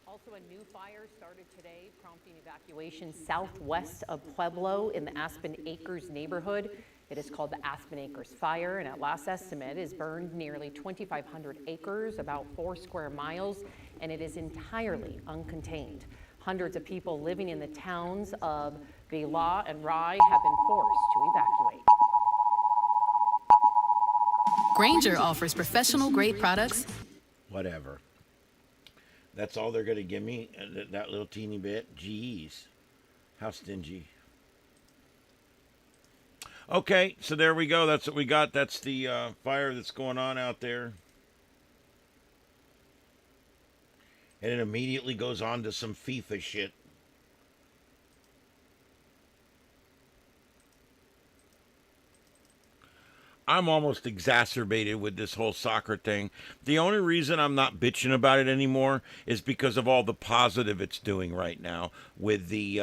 Also, a new fire started today, prompting evacuation southwest of Pueblo in the Aspen Acres neighborhood. It is called the Aspen Acres Fire, and at last estimate has burned nearly 2,500 acres, about 4 square miles, and it is entirely uncontained. Hundreds of people living in the towns of Beulah and Rye have been forced to evacuate. Granger offers professional-grade products. Whatever. That's all they're going to give me? That little teeny bit? Jeez. How stingy. Okay, so there we go. That's what we got. That's the fire that's going on out there. And it immediately goes on to some FIFA shit. I'm almost exacerbated with this whole soccer thing. The only reason I'm not bitching about it anymore is because of all the positive it's doing right now with the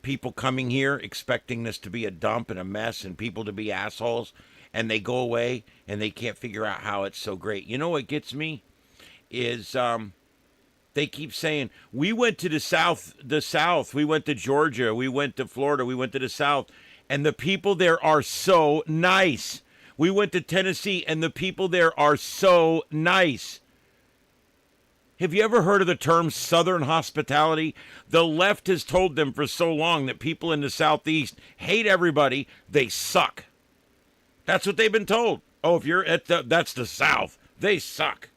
people coming here expecting this to be a dump and a mess and people to be assholes, and they go away and they can't figure out how it's so great. You know what gets me is they keep saying, we went to the south, we went to Georgia, we went to Florida, we went to the south, and the people there are so nice. We went to Tennessee, and the people there are so nice. Have you ever heard of the term Southern hospitality? The left has told them for so long that people in the Southeast hate everybody. They suck. That's what they've been told. Oh, if you're that's the South. They suck.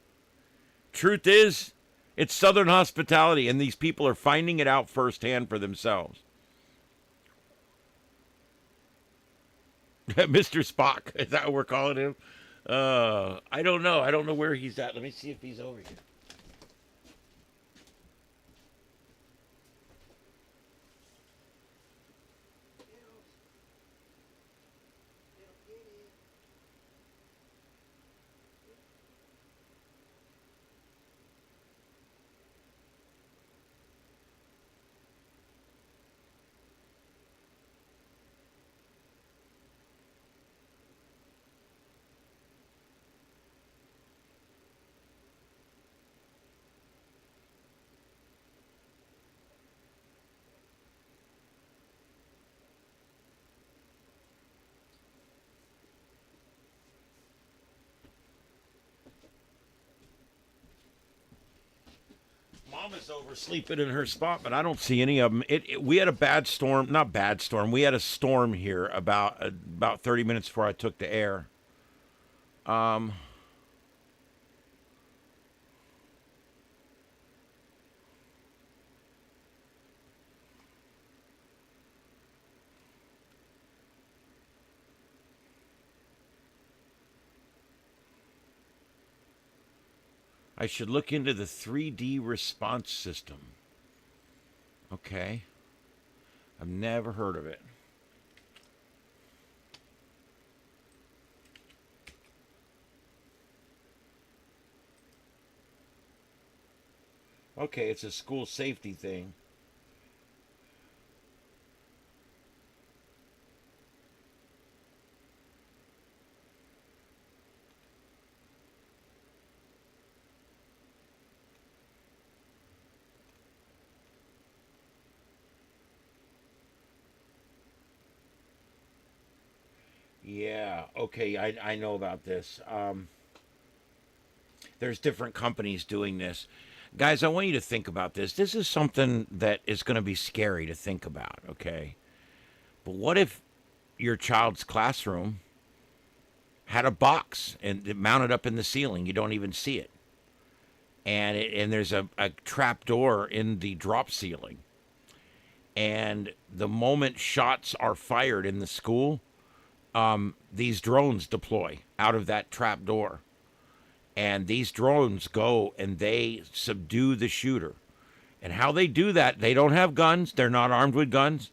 Truth is, it's Southern hospitality, and these people are finding it out firsthand for themselves. Mr. Spock, is that what we're calling him? I don't know. I don't know where he's at. Let me see if he's over here. Mom is over sleeping in her spot, but I don't see any of them. We had a bad storm, not bad storm. We had a storm here about 30 minutes before I took the air. I should look into the 3D response system. Okay. I've never heard of it. Okay, it's a school safety thing. Yeah, okay, I know about this. There's different companies doing this. Guys, I want you to think about this. This is something that is going to be scary to think about, okay? But what if your child's classroom had a box and it mounted up in the ceiling? You don't even see it. And there's a trap door in the drop ceiling. And the moment shots are fired in the school, these drones deploy out of that trap door. And these drones go and they subdue the shooter. And how they do that, they don't have guns. They're not armed with guns.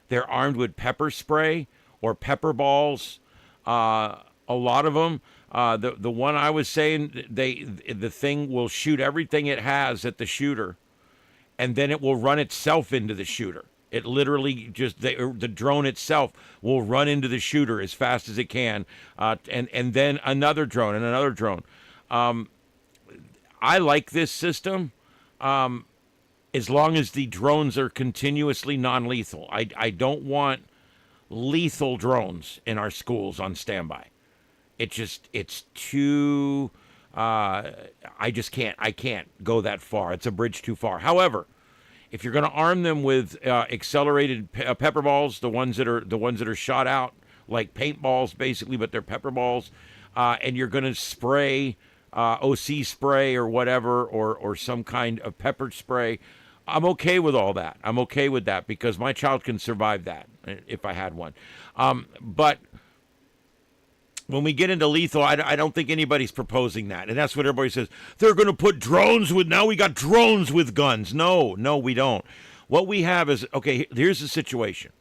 They're armed with pepper spray or pepper balls. A lot of them. The one I was saying, the thing will shoot everything it has at the shooter, and then it will run itself into the shooter. It literally just the drone itself will run into the shooter as fast as it can, and then another drone and another drone. I like this system as long as the drones are continuously non-lethal. I don't want lethal drones in our schools on standby. It's too, I can't go that far. It's a bridge too far. However, if you're going to arm them with accelerated pepper balls, the ones that are shot out like paintballs basically, but they're pepper balls, and you're going to spray OC spray or whatever, or some kind of pepper spray, I'm okay with all that. I'm okay with that because my child can survive that if I had one. But when we get into lethal, I don't think anybody's proposing that. And that's what everybody says. They're going to put drones with, now we got drones with guns. No, we don't. What we have is, okay, here's the situation.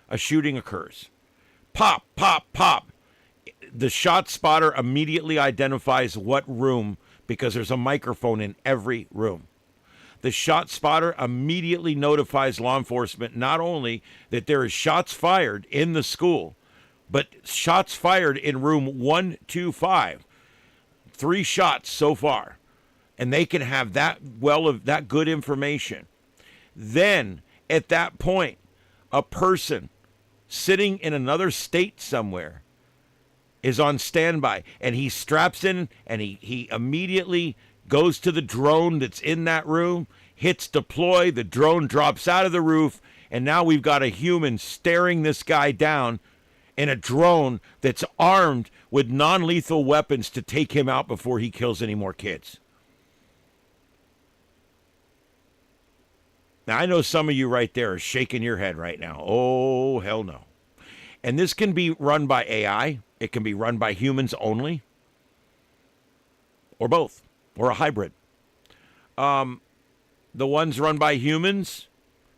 A shooting occurs. Pop, pop, pop. The shot spotter immediately identifies what room because there's a microphone in every room. The shot spotter immediately notifies law enforcement not only that there is shots fired in the school, but shots fired in room 125. 3 shots so far. And they can have that good information. Then, at that point, a person sitting in another state somewhere is on standby. And he straps in and he immediately goes to the drone that's in that room, hits deploy, the drone drops out of the roof, and now we've got a human staring this guy down in a drone that's armed with non-lethal weapons to take him out before he kills any more kids. Now, I know some of you right there are shaking your head right now. Oh, hell no. And this can be run by AI. It can be run by humans only. Or both. Or a hybrid. The ones run by humans,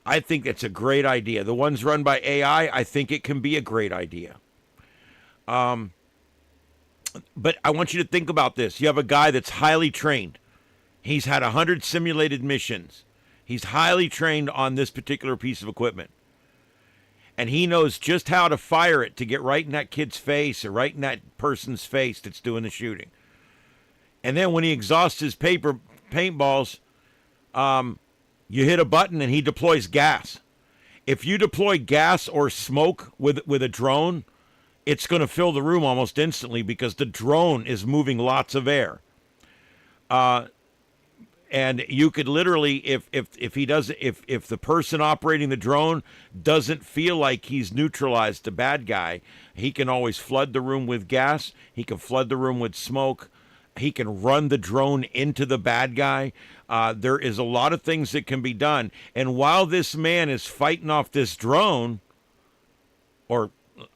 I think it's a great idea. The ones run by AI, I think it can be a great idea. But I want you to think about this. You have a guy that's highly trained. He's had 100 simulated missions. He's highly trained on this particular piece of equipment. And he knows just how to fire it to get right in that kid's face or right in that person's face that's doing the shooting. And then when he exhausts his paintballs, you hit a button and he deploys gas. If you deploy gas or smoke with a drone, it's going to fill the room almost instantly because the drone is moving lots of air. And you could literally, if the person operating the drone doesn't feel like he's neutralized the bad guy, he can always flood the room with gas. He can flood the room with smoke. He can run the drone into the bad guy. There is a lot of things that can be done. And while this man is fighting off this drone, or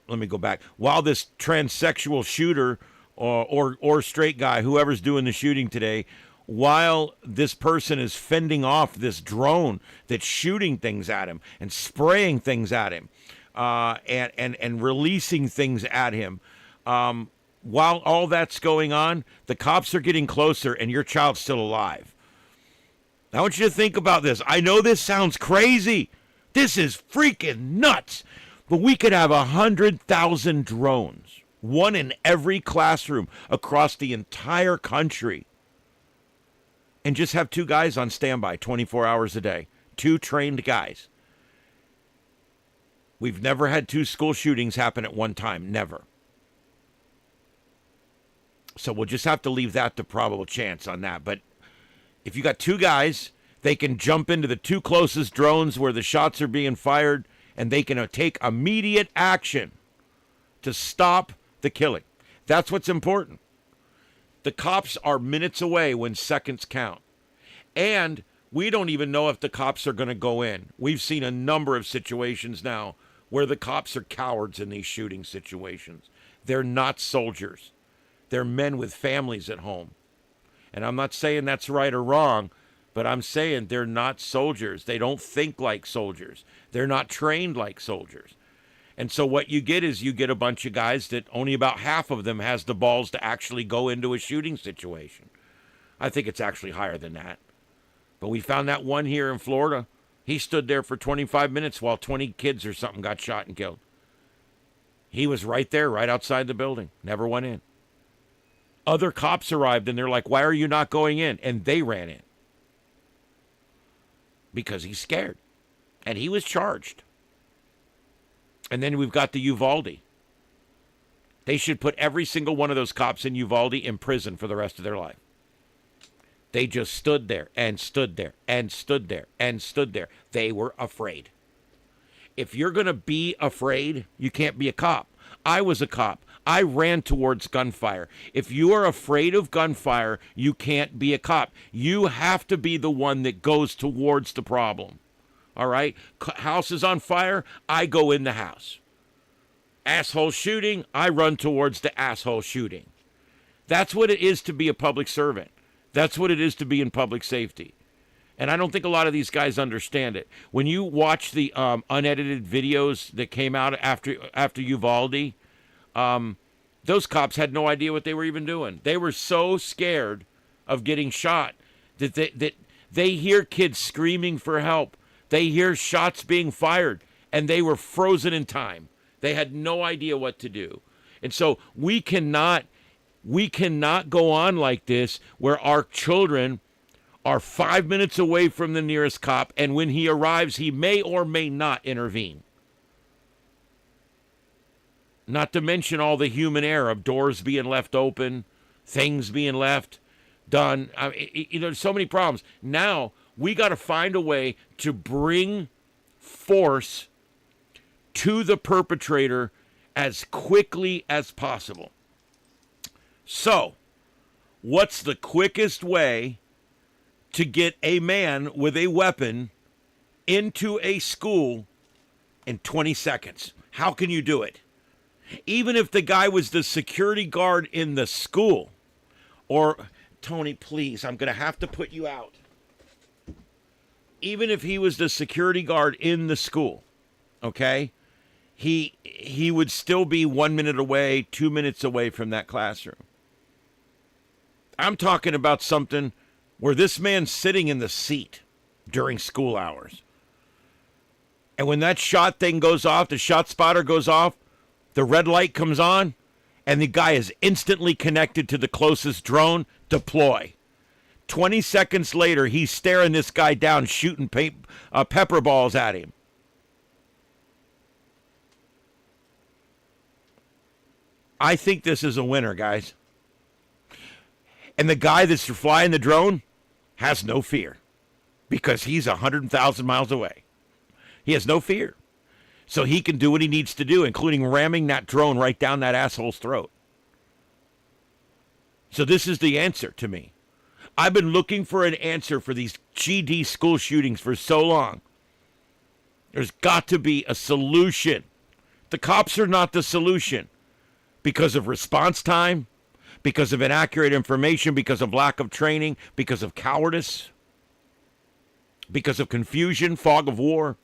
let me go back, while this transsexual shooter or straight guy, whoever's doing the shooting today, while this person is fending off this drone that's shooting things at him and spraying things at him and releasing things at him, while all that's going on, the cops are getting closer and your child's still alive. I want you to think about this. I know this sounds crazy. This is freaking nuts. But we could have 100,000 drones, one in every classroom across the entire country, and just have 2 guys on standby 24 hours a day. 2 trained guys. We've never had 2 school shootings happen at one time. Never. So we'll just have to leave that to probable chance on that. But if you got two guys, they can jump into the two closest drones where the shots are being fired, and they can take immediate action to stop the killing. That's what's important. The cops are minutes away when seconds count. And we don't even know if the cops are going to go in. We've seen a number of situations now where the cops are cowards in these shooting situations. They're not soldiers. They're men with families at home. And I'm not saying that's right or wrong, but I'm saying they're not soldiers. They don't think like soldiers. They're not trained like soldiers. And so what you get is you get a bunch of guys that only about half of them has the balls to actually go into a shooting situation. I think it's actually higher than that. But we found that one here in Florida. He stood there for 25 minutes while 20 kids or something got shot and killed. He was right there, right outside the building. Never went in. Other cops arrived and they're like, why are you not going in? And they ran in. Because he's scared. And he was charged. And then we've got the Uvalde. They should put every single one of those cops in Uvalde in prison for the rest of their life. They just stood there and stood there and stood there and stood there. They were afraid. If you're going to be afraid, you can't be a cop. I was a cop. I ran towards gunfire. If you are afraid of gunfire, you can't be a cop. You have to be the one that goes towards the problem. All right? House is on fire, I go in the house. Asshole shooting, I run towards the asshole shooting. That's what it is to be a public servant. That's what it is to be in public safety. And I don't think a lot of these guys understand it. When you watch the unedited videos that came out after Uvalde, those cops had no idea what they were even doing. They were so scared of getting shot that they hear kids screaming for help. They hear shots being fired, and they were frozen in time. They had no idea what to do. And so we cannot go on like this where our children are 5 minutes away from the nearest cop, and when he arrives, he may or may not intervene. Not to mention all the human error of doors being left open, things being left done. I mean, there's so many problems. Now, we got to find a way to bring force to the perpetrator as quickly as possible. So, what's the quickest way to get a man with a weapon into a school in 20 seconds? How can you do it? Even if the guy was the security guard in the school, or, Tony, please, I'm going to have to put you out. Even if he was the security guard in the school, okay, he would still be 1 minute away, 2 minutes away from that classroom. I'm talking about something where this man's sitting in the seat during school hours. And when that shot thing goes off, the shot spotter goes off, the red light comes on, and the guy is instantly connected to the closest drone, deploy. 20 seconds later, he's staring this guy down, shooting pepper balls at him. I think this is a winner, guys. And the guy that's flying the drone has no fear because he's 100,000 miles away. He has no fear. So he can do what he needs to do, including ramming that drone right down that asshole's throat. So this is the answer to me. I've been looking for an answer for these GD school shootings for so long. There's got to be a solution. The cops are not the solution because of response time, because of inaccurate information, because of lack of training, because of cowardice, because of confusion, fog of war.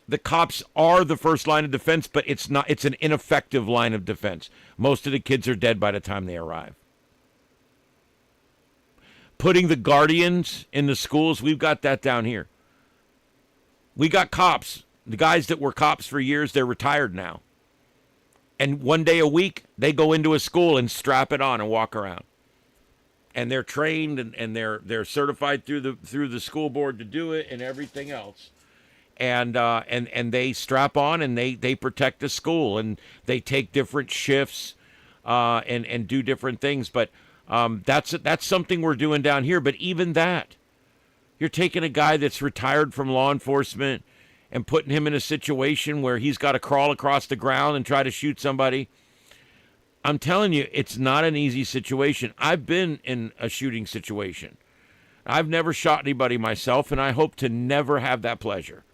The cops are the first line of defense, but it's not. It's an ineffective line of defense. Most of the kids are dead by the time they arrive. Putting the guardians in the schools, we've got that down here. We got cops. The guys that were cops for years, they're retired now. And one day a week, they go into a school and strap it on and walk around. And they're trained and they're certified through the school board to do it and everything else. And they strap on and they protect the school, and they take different shifts. and do different things. But that's something we're doing down here. But even that, you're taking a guy that's retired from law enforcement and putting him in a situation where he's got to crawl across the ground and try to shoot somebody. I'm telling you, it's not an easy situation. I've been in a shooting situation. I've never shot anybody myself, and I hope to never have that pleasure.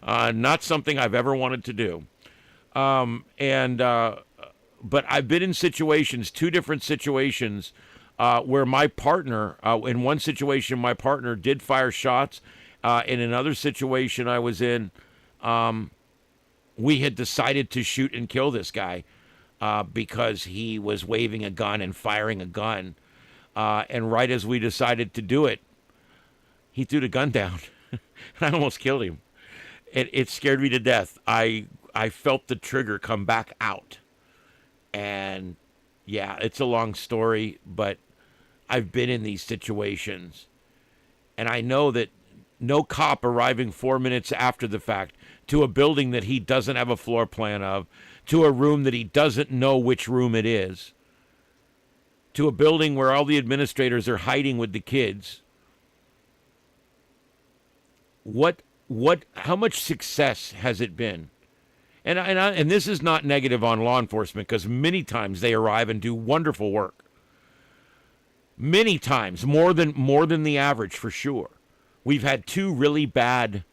Not something I've ever wanted to do. But I've been in situations, two different situations, where my partner, in one situation, my partner did fire shots. In another situation I was in, we had decided to shoot and kill this guy because he was waving a gun and firing a gun. And right as we decided to do it, he threw the gun down. I almost killed him. It scared me to death. I felt the trigger come back out. And yeah, it's a long story, but I've been in these situations. And I know that no cop arriving 4 minutes after the fact to a building that he doesn't have a floor plan of, to a room that he doesn't know which room it is, to a building where all the administrators are hiding with the kids. How much success has it been? And this is not negative on law enforcement, because many times they arrive and do wonderful work. Many times, more than the average, for sure. We've had two really bad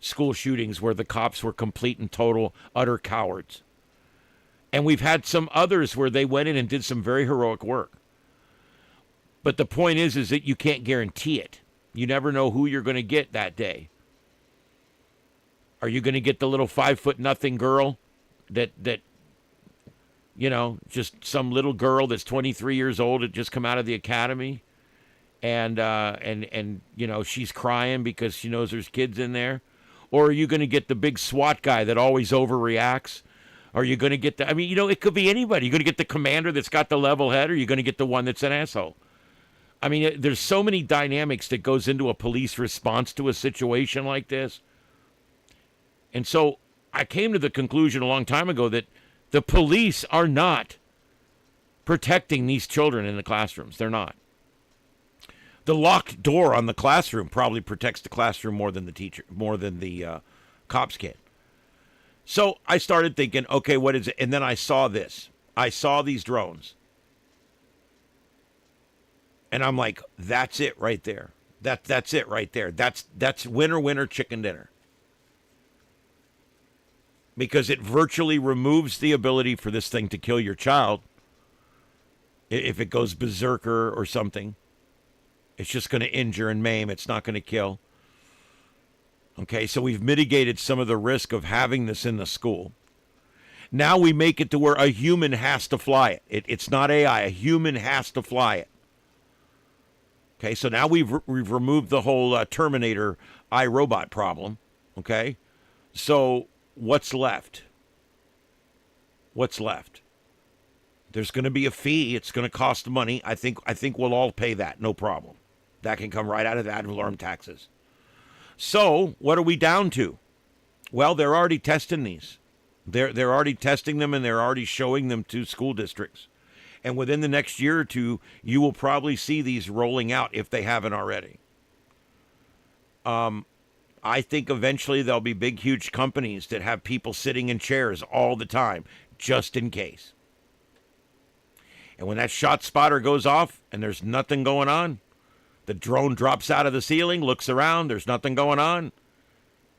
school shootings where the cops were complete and total, utter cowards. And we've had some others where they went in and did some very heroic work. But the point is that you can't guarantee it. You never know who you're going to get that day. Are you going to get the little 5'0" girl that just some little girl that's 23 years old that just come out of the academy, and she's crying because she knows there's kids in there? Or are you going to get the big SWAT guy that always overreacts? Are you going to get it could be anybody. You're going to get the commander that's got the level head, or you're going to get the one that's an asshole. I mean, there's so many dynamics that goes into a police response to a situation like this. And so I came to the conclusion a long time ago that the police are not protecting these children in the classrooms. They're not. The locked door on the classroom probably protects the classroom more than the teacher, more than the cops can. So I started thinking, okay, what is it? And then I saw this. I saw these drones. And I'm like, that's it right there. That's it right there. That's winner, chicken dinner. Because it virtually removes the ability for this thing to kill your child. If it goes berserker or something, it's just going to injure and maim. It's not going to kill. Okay, so we've mitigated some of the risk of having this in the school. Now we make it to where a human has to fly it. It's not AI. A human has to fly it. Okay, so now we've removed the whole Terminator iRobot problem. Okay, so what's left? What's left? There's going to be a fee. It's going to cost money. I think we'll all pay that. No problem. That can come right out of the ad valorem taxes. So what are we down to? Well, they're already testing these. They're already testing them, and they're already showing them to school districts. And within the next year or two, you will probably see these rolling out if they haven't already. I think eventually there'll be big, huge companies that have people sitting in chairs all the time, just in case. And when that shot spotter goes off and there's nothing going on, the drone drops out of the ceiling, looks around, there's nothing going on,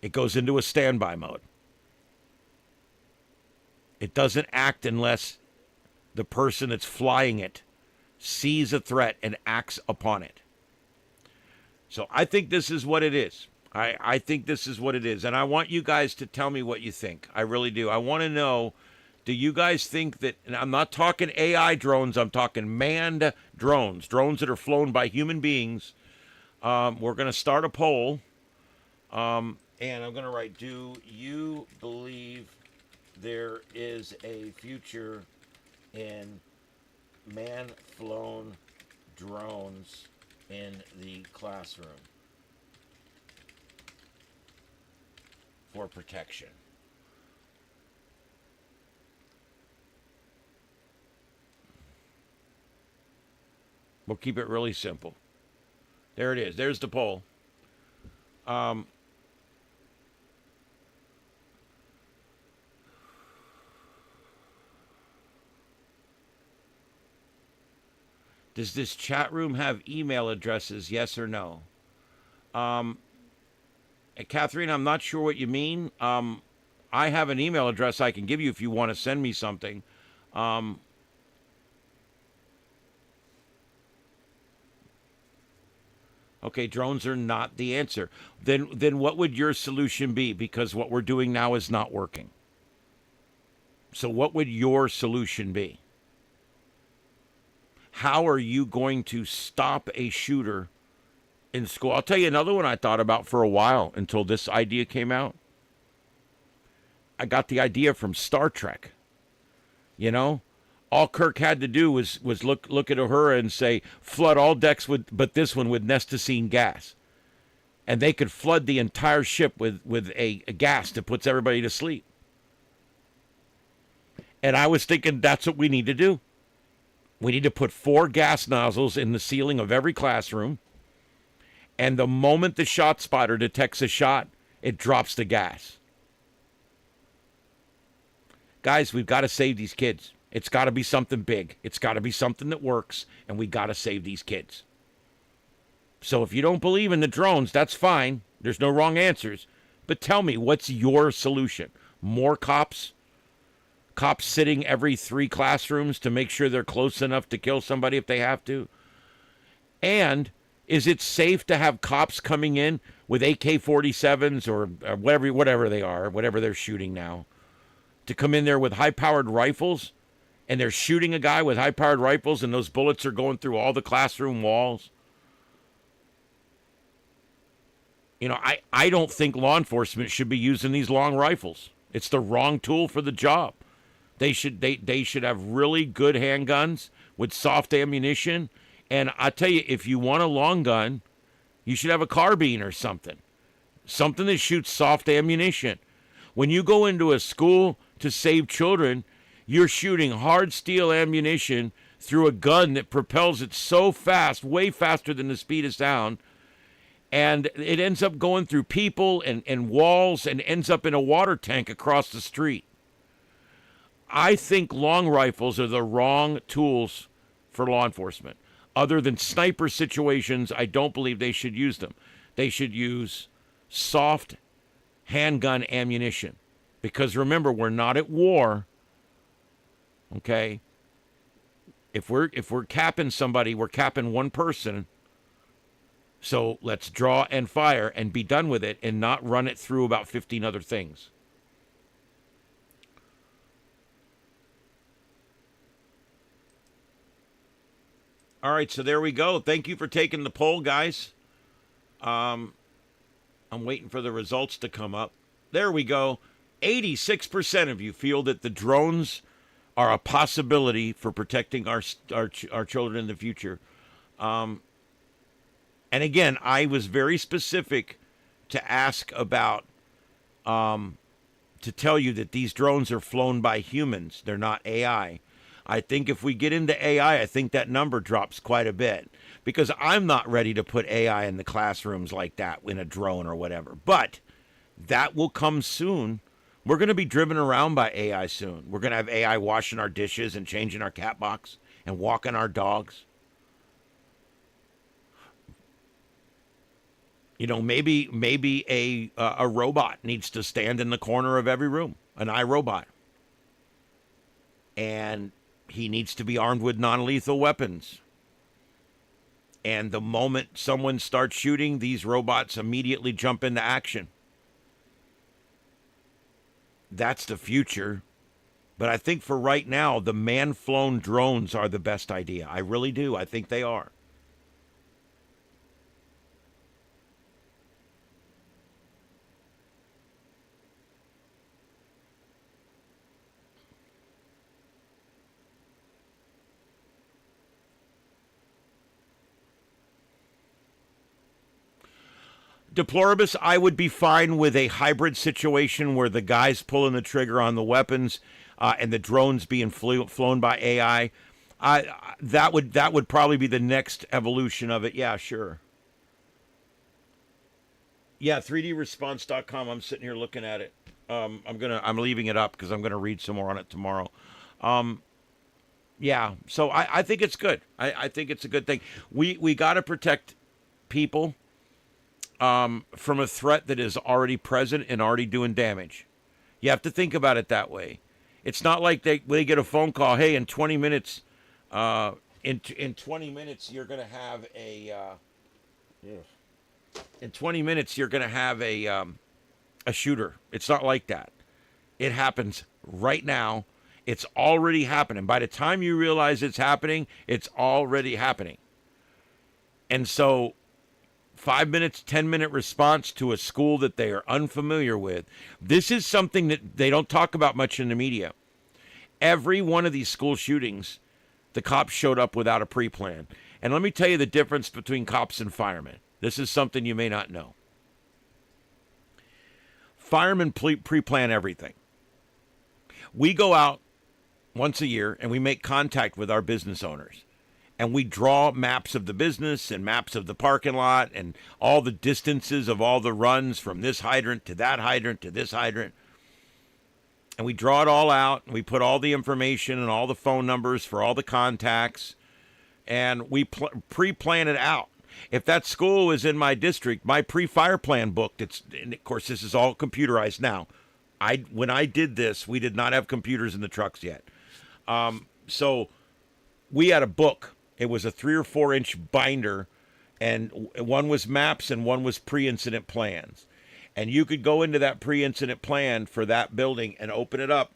it goes into a standby mode. It doesn't act unless the person that's flying it sees a threat and acts upon it. So I think this is what it is. I think this is what it is. And I want you guys to tell me what you think. I really do. I want to know, do you guys think that, and I'm not talking AI drones, I'm talking manned drones that are flown by human beings. We're going to start a poll. And I'm going to write, do you believe there is a future in man-flown drones in the classroom for protection? We'll keep it really simple. There it is. There's the poll. Does this chat room have email addresses? Yes or no? Catherine, I'm not sure what you mean. I have an email address I can give you if you want to send me something. Okay, drones are not the answer. Then what would your solution be? Because what we're doing now is not working. So what would your solution be? How are you going to stop a shooter in school? I'll tell you another one I thought about for a while until this idea came out. I got the idea from Star Trek. You know, all Kirk had to do was look at Uhura and say, flood all decks but this one with Nestacine gas. And they could flood the entire ship with a gas that puts everybody to sleep. And I was thinking that's what we need to do. We need to put 4 gas nozzles in the ceiling of every classroom. And the moment the shot spotter detects a shot, it drops the gas. Guys, we've got to save these kids. It's got to be something big. It's got to be something that works, and we got to save these kids. So if you don't believe in the drones, that's fine. There's no wrong answers. But tell me, what's your solution? More cops? Cops sitting every 3 classrooms to make sure they're close enough to kill somebody if they have to? And is it safe to have cops coming in with AK-47s or whatever they are, whatever they're shooting now, to come in there with high-powered rifles, and they're shooting a guy with high-powered rifles, and those bullets are going through all the classroom walls? You know, I don't think law enforcement should be using these long rifles. It's the wrong tool for the job. They should have really good handguns with soft ammunition. And I tell you, if you want a long gun, you should have a carbine or something. Something that shoots soft ammunition. When you go into a school to save children, you're shooting hard steel ammunition through a gun that propels it so fast, way faster than the speed of sound, and it ends up going through people and walls and ends up in a water tank across the street. I think long rifles are the wrong tools for law enforcement. Other than sniper situations, I don't believe they should use them. They should use soft handgun ammunition. Because remember, we're not at war. Okay? If we're capping somebody, we're capping one person. So let's draw and fire and be done with it and not run it through about 15 other things. All right, so there we go. Thank you for taking the poll, guys. I'm waiting for the results to come up. There we go. 86% of you feel that the drones are a possibility for protecting our children in the future. And again, I was very specific to ask about, to tell you that these drones are flown by humans. They're not AI. I think if we get into AI, I think that number drops quite a bit. Because I'm not ready to put AI in the classrooms like that in a drone or whatever. But that will come soon. We're going to be driven around by AI soon. We're going to have AI washing our dishes and changing our cat box and walking our dogs. You know, maybe a robot needs to stand in the corner of every room, an iRobot. And he needs to be armed with non-lethal weapons. And the moment someone starts shooting, these robots immediately jump into action. That's the future. But I think for right now, the man-flown drones are the best idea. I really do. I think they are. Deploribus, I would be fine with a hybrid situation where the guy's pulling the trigger on the weapons and the drones being flown by AI. That would probably be the next evolution of it. Yeah, sure. Yeah, 3dresponse.com. I'm sitting here looking at it. I'm leaving it up because I'm gonna read some more on it tomorrow. Yeah, so I think it's good. I think it's a good thing. We got to protect people from a threat that is already present and already doing damage. You have to think about it that way. It's not like they get a phone call. Hey, in 20 minutes, in 20 minutes you're gonna have a. In 20 minutes you're gonna have a shooter. It's not like that. It happens right now. It's already happening. By the time you realize it's happening, it's already happening. And so 5 minutes, 10-minute response to a school that they are unfamiliar with. This is something that they don't talk about much in the media. Every one of these school shootings, the cops showed up without a pre-plan. And let me tell you the difference between cops and firemen. This is something you may not know. Firemen pre-plan everything. We go out once a year and we make contact with our business owners. And we draw maps of the business and maps of the parking lot and all the distances of all the runs from this hydrant to that hydrant to this hydrant. And we draw it all out and we put all the information and all the phone numbers for all the contacts. And we pre-plan it out. If that school is in my district, my pre-fire plan book, and of course this is all computerized now. When I did this, we did not have computers in the trucks yet. So we had a book. It was a 3 or 4 inch binder, and one was maps and one was pre-incident plans. And you could go into that pre-incident plan for that building and open it up.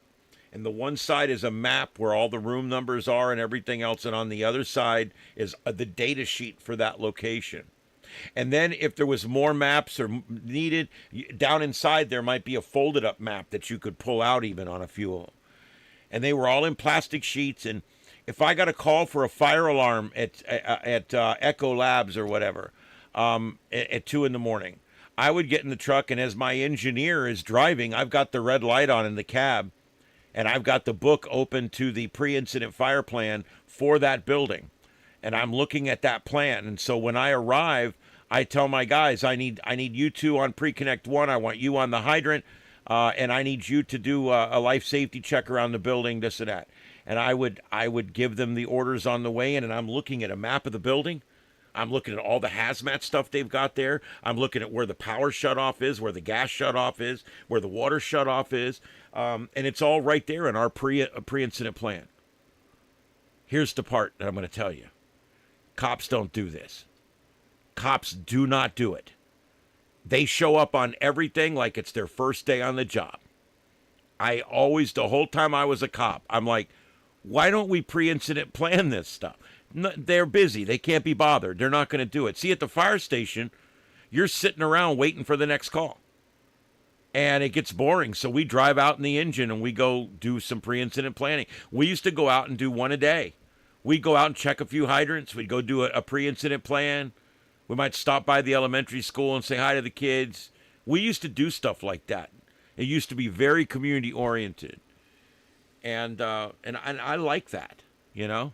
And the one side is a map where all the room numbers are and everything else. And on the other side is the data sheet for that location. And then if there was more maps or needed, down inside there might be a folded up map that you could pull out even on a few of them. And they were all in plastic sheets. And if I got a call for a fire alarm at Echo Labs or whatever at 2 a.m, I would get in the truck. And as my engineer is driving, I've got the red light on in the cab. And I've got the book open to the pre-incident fire plan for that building. And I'm looking at that plan. And so when I arrive, I tell my guys, I need you two on pre-connect 1. I want you on the hydrant. And I need you to do a life safety check around the building, this and that. And I would give them the orders on the way in. And I'm looking at a map of the building. I'm looking at all the hazmat stuff they've got there. I'm looking at where the power shutoff is, where the gas shutoff is, where the water shutoff is. And it's all right there in our pre-incident plan. Here's the part that I'm going to tell you. Cops don't do this. Cops do not do it. They show up on everything like it's their first day on the job. I always, the whole time I was a cop, I'm like, why don't we pre-incident plan this stuff? No, they're busy. They can't be bothered. They're not going to do it. See, at the fire station, you're sitting around waiting for the next call. And it gets boring. So we drive out in the engine and we go do some pre-incident planning. We used to go out and do one a day. We'd go out and check a few hydrants. We'd go do a pre-incident plan. We might stop by the elementary school and say hi to the kids. We used to do stuff like that. It used to be very community oriented. And I like that, you know?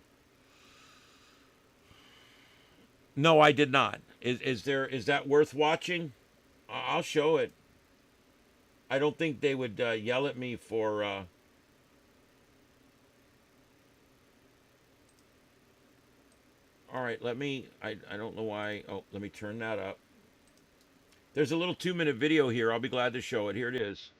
No, I did not. Is that worth watching? I'll show it. I don't think they would yell at me for. All right, let me. I don't know why. Oh, let me turn that up. There's a little 2-minute video here. I'll be glad to show it. Here it is.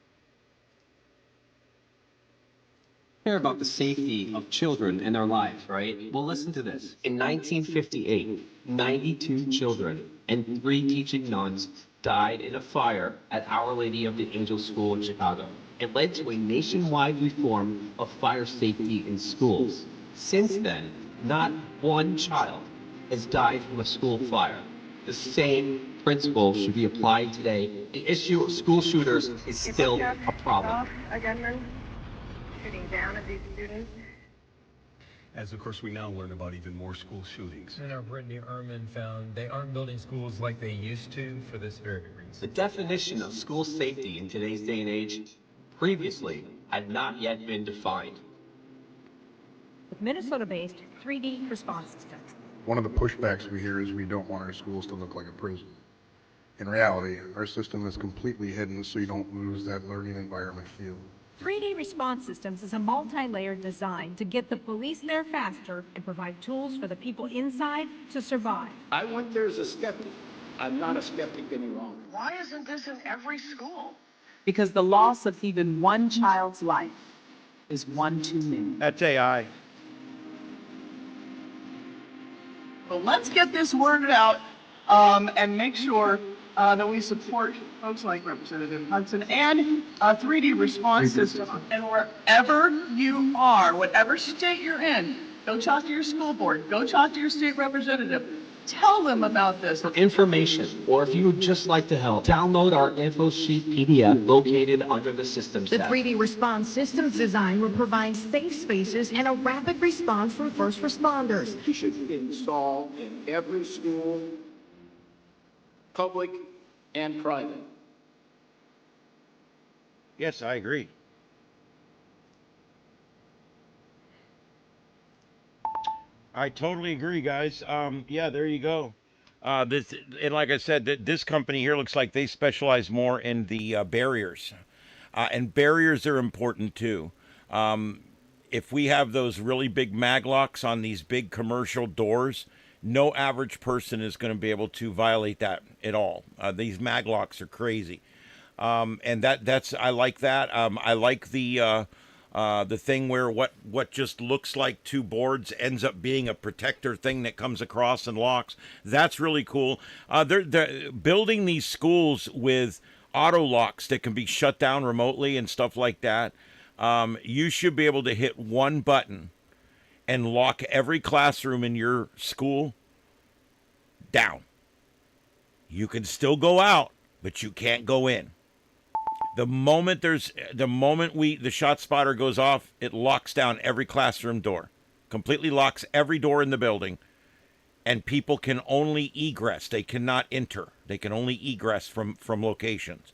Care about the safety of children and their lives, right? Well, listen to this. In 1958, 92 children and 3 teaching nuns died in a fire at Our Lady of the Angels School in Chicago. It led to a nationwide reform of fire safety in schools. Since then, not one child has died from a school fire. The same principle should be applied today. The issue of school shooters is still a problem. Shooting down at these students. As of course we now learn about even more school shootings. Senator Brittany Ehrman found they aren't building schools like they used to for this very reason. The definition of school safety in today's day and age previously had not yet been defined. Minnesota-based 3D response system. One of the pushbacks we hear is we don't want our schools to look like a prison. In reality, our system is completely hidden so you don't lose that learning environment feel. 3D response systems is a multi-layered design to get the police there faster and provide tools for the people inside to survive. I went there as a skeptic. I'm not a skeptic any longer. Why isn't this in every school? Because the loss of even one child's life is one too many. That's AI. Well, let's get this word out and make sure that we support folks like Representative Hudson and a 3D response system. And wherever you are, whatever state you're in, go talk to your school board, go talk to your state representative. Tell them about this. For information, or if you would just like to help, download our info sheet PDF located under the Systems The tab. 3D response systems design will provide safe spaces and a rapid response from first responders. You should install in every school, public and private. Yes, I agree. I totally agree, guys. Yeah, there you go. This and like I said, this company here looks like they specialize more in the barriers, and barriers are important too. If we have those really big mag locks on these big commercial doors, no average person is going to be able to violate that at all. These mag locks are crazy, and that's I like that. I like the thing where what just looks like two boards ends up being a protector thing that comes across and locks. That's really cool. They're building these schools with auto locks that can be shut down remotely and stuff like that. You should be able to hit one button and lock every classroom in your school down. You can still go out, but you can't go in. The moment the shot spotter goes off, it locks down every classroom door, completely locks every door in the building, and people can only egress. They cannot enter. They can only egress from locations.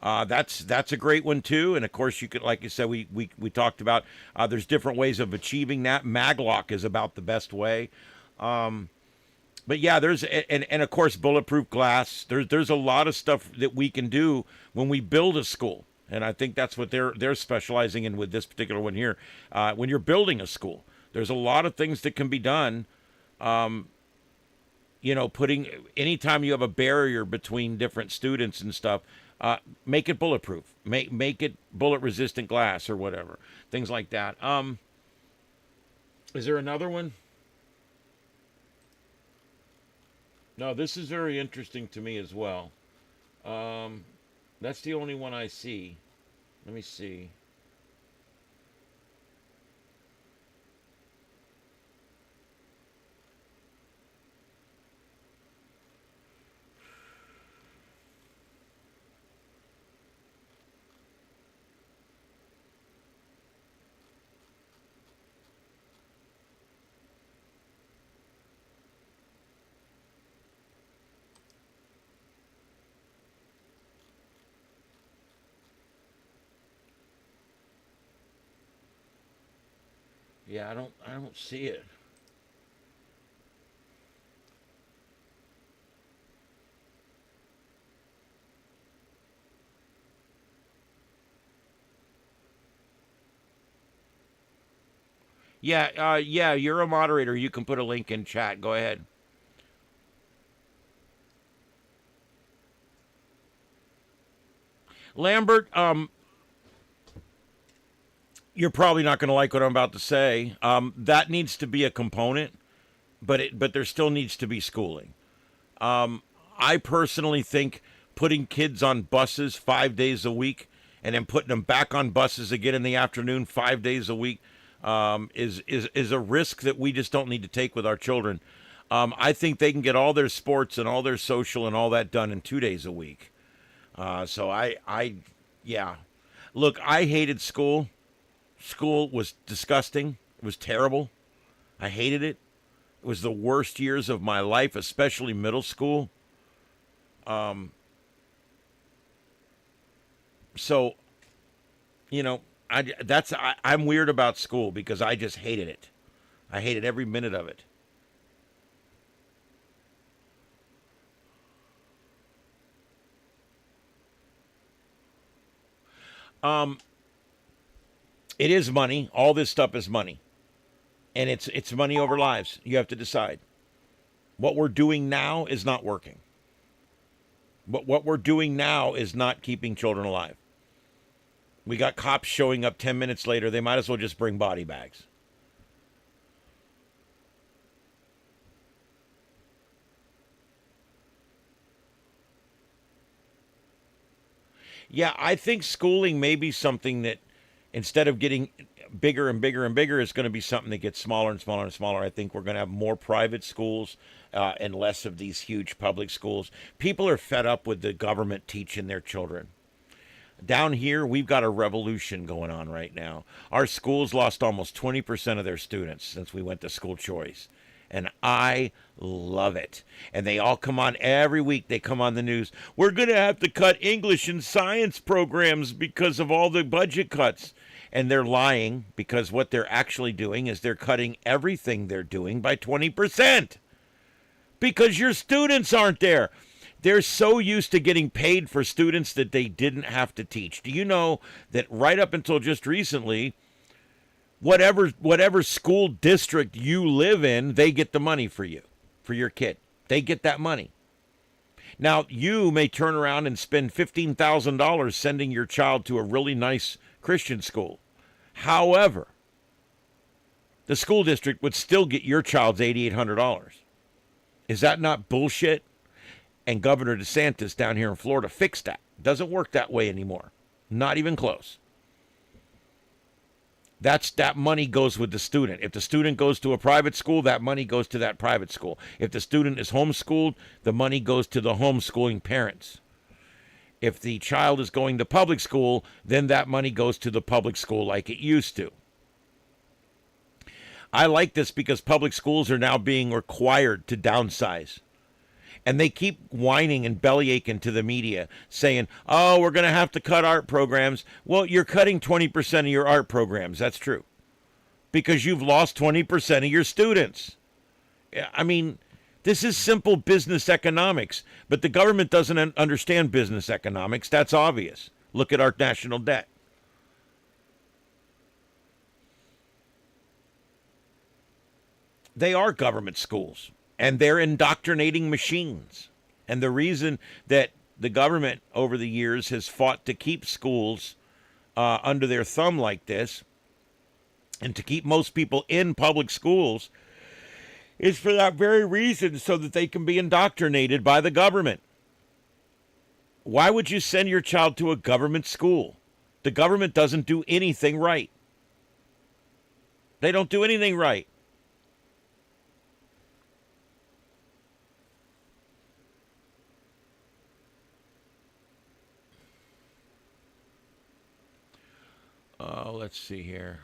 That's a great one too. And of course, you could, like you said, we talked about. There's different ways of achieving that. Maglock is about the best way. But yeah, there's and of course bulletproof glass. There's a lot of stuff that we can do when we build a school, and I think that's what they're specializing in with this particular one here. When you're building a school, there's a lot of things that can be done. Putting anytime you have a barrier between different students and stuff, make it bulletproof. Make it bullet resistant glass or whatever. Things like that. Is there another one? No, this is very interesting to me as well. That's the only one I see. Let me see. Yeah, I don't see it. Yeah, you're a moderator. You can put a link in chat. Go ahead. Lambert, you're probably not going to like what I'm about to say. That needs to be a component, but there still needs to be schooling. I personally think putting kids on buses 5 days a week and then putting them back on buses again in the afternoon 5 days a week is a risk that we just don't need to take with our children. I think they can get all their sports and all their social and all that done in 2 days a week. Yeah. Look, I hated school. School was disgusting. It was terrible. I hated it. It was the worst years of my life, especially middle school. So, I'm weird about school because I just hated it. I hated every minute of it. It is money. All this stuff is money. And it's money over lives. You have to decide. What we're doing now is not working. But what we're doing now is not keeping children alive. We got cops showing up 10 minutes later. They might as well just bring body bags. Yeah, I think schooling may be something that instead of getting bigger and bigger and bigger, is going to be something that gets smaller and smaller and smaller. I think we're going to have more private schools and less of these huge public schools. People are fed up with the government teaching their children. Down here, we've got a revolution going on right now. Our schools lost almost 20% of their students since we went to school choice. And I love it. And they all come on every week. They come on the news. We're going to have to cut English and science programs because of all the budget cuts. And they're lying, because what they're actually doing is they're cutting everything they're doing by 20%. Because your students aren't there. They're so used to getting paid for students that they didn't have to teach. Do you know that right up until just recently, whatever school district you live in, they get the money for you, for your kid. They get that money. Now, you may turn around and spend $15,000 sending your child to a really nice Christian school. However, the school district would still get your child's $8,800. Is that not bullshit? And Governor DeSantis down here in Florida fixed that. Doesn't work that way anymore. Not even close. That money goes with the student. If the student goes to a private school, that money goes to that private school. If the student is homeschooled, the money goes to the homeschooling parents. If the child is going to public school, then that money goes to the public school like it used to. I like this because public schools are now being required to downsize. And they keep whining and bellyaching to the media, saying, oh, we're going to have to cut art programs. Well, you're cutting 20% of your art programs. That's true. Because you've lost 20% of your students. I mean, this is simple business economics. But the government doesn't understand business economics. That's obvious. Look at our national debt. They are government schools. And they're indoctrinating machines. And the reason that the government over the years has fought to keep schools under their thumb like this, and to keep most people in public schools, is for that very reason, so that they can be indoctrinated by the government. Why would you send your child to a government school? The government doesn't do anything right. They don't do anything right. Let's see here.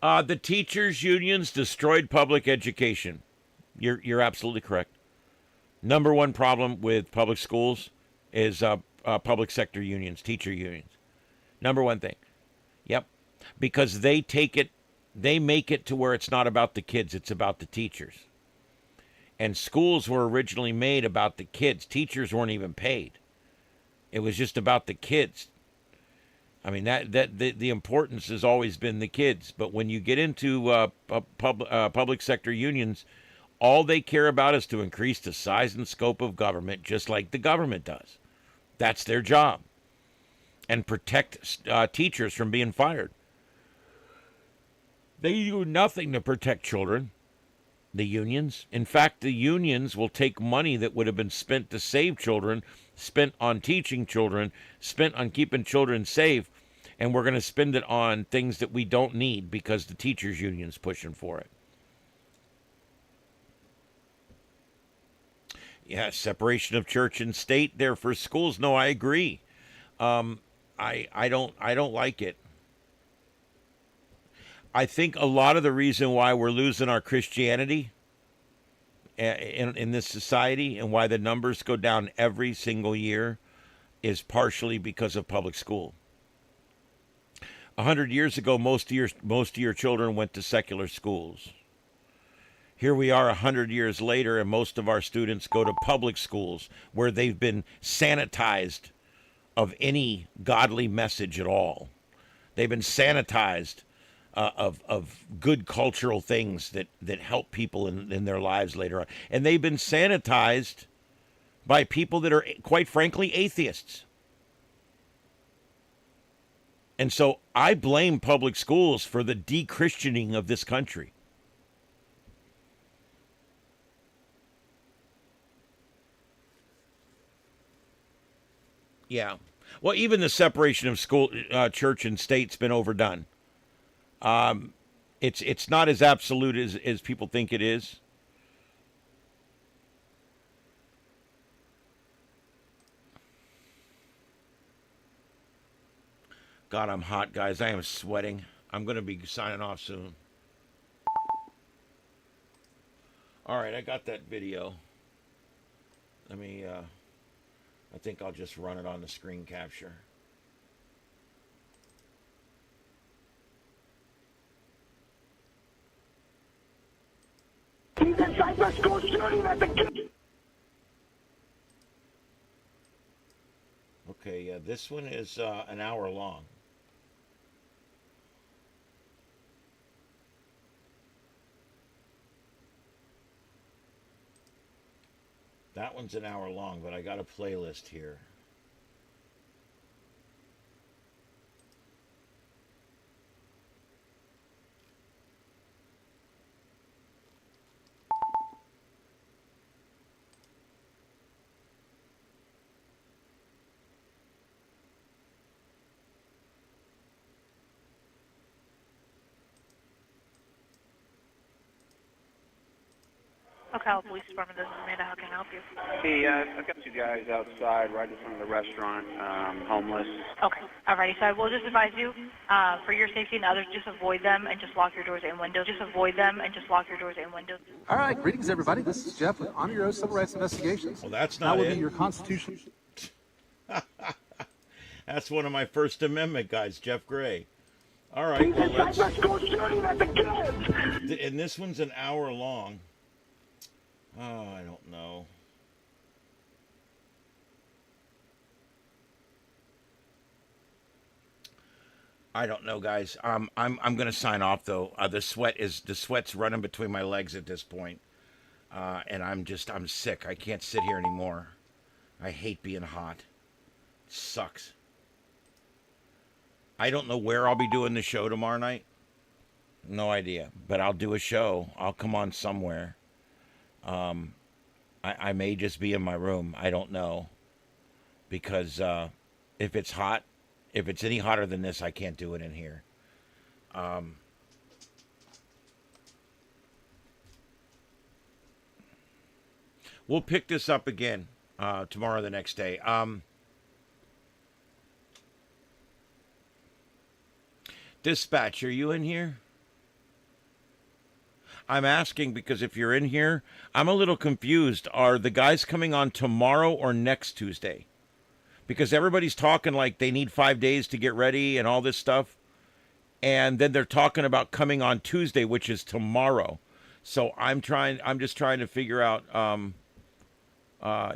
The teachers' unions destroyed public education. You're absolutely correct. Number one problem with public schools is public sector unions, teacher unions. Number one thing. Yep. Because they make it to where it's not about the kids, it's about the teachers. And schools were originally made about the kids. Teachers weren't even paid. It was just about the kids. I mean, the importance has always been the kids. But when you get into public sector unions, all they care about is to increase the size and scope of government, just like the government does. That's their job. And protect teachers from being fired. They do nothing to protect children, the unions. In fact, the unions will take money that would have been spent to save children, spent on teaching children, spent on keeping children safe, and we're going to spend it on things that we don't need because the teachers' union's pushing for it. Yeah, separation of church and state there for schools. No, I agree. I don't like it. I think a lot of the reason why we're losing our Christianity in this society and why the numbers go down every single year is partially because of public school. 100 years ago, most of your children went to secular schools. Here we are 100 years later, and most of our students go to public schools where they've been sanitized of any godly message at all. They've been sanitized of good cultural things that help people in their lives later on. And they've been sanitized by people that are, quite frankly, atheists. And so I blame public schools for the de-Christianing of this country. Yeah. Well, even the separation of school, church and state's been overdone. It's not as absolute as people think it is. God, I'm hot, guys. I am sweating. I'm going to be signing off soon. All right, I got that video. Let me, I think I'll just run it on the screen capture. He's inside the school shooting at the kid. Okay, yeah, this one is an hour long. That one's an hour long, but I got a playlist here. Ocala Police Department, this is Amanda. How can I help you? Hey, I've got two guys outside right in front of the restaurant, homeless. Okay. Alrighty. So I will just advise you, for your safety and others, just avoid them and just lock your doors and windows. Just avoid them and just lock your doors and windows. All right. Greetings, everybody. This is Jeff with Honor Your Oath Civil Rights Investigations. Well, that's not That will it. be your Constitution. That's one of my First Amendment guys, Jeff Gray. All right. Well, let's go shooting at the kids. And this one's an hour long. Oh, I don't know. I don't know, guys. I'm going to sign off though. The sweat's running between my legs at this point, and I'm sick. I can't sit here anymore. I hate being hot. It sucks. I don't know where I'll be doing the show tomorrow night. No idea, but I'll do a show. I'll come on somewhere. I may just be in my room. I don't know. Because if it's hot, if it's any hotter than this, I can't do it in here. We'll pick this up again tomorrow or the next day. Dispatch, are you in here? I'm asking because if you're in here, I'm a little confused. Are the guys coming on tomorrow or next Tuesday? Because everybody's talking like they need 5 days to get ready and all this stuff. And then they're talking about coming on Tuesday, which is tomorrow. So I'm just trying to figure out,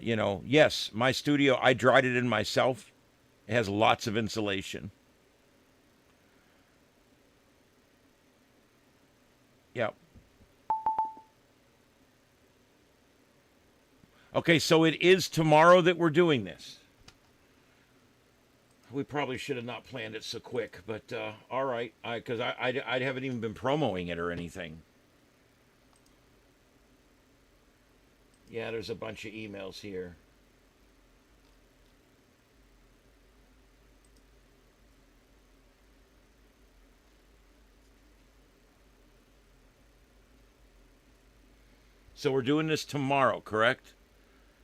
yes, my studio, I dried it in myself. It has lots of insulation. Yep. Okay, so it is tomorrow that we're doing this. We probably should have not planned it so quick, but all right, because I haven't even been promoting it or anything. Yeah, there's a bunch of emails here. So we're doing this tomorrow, correct?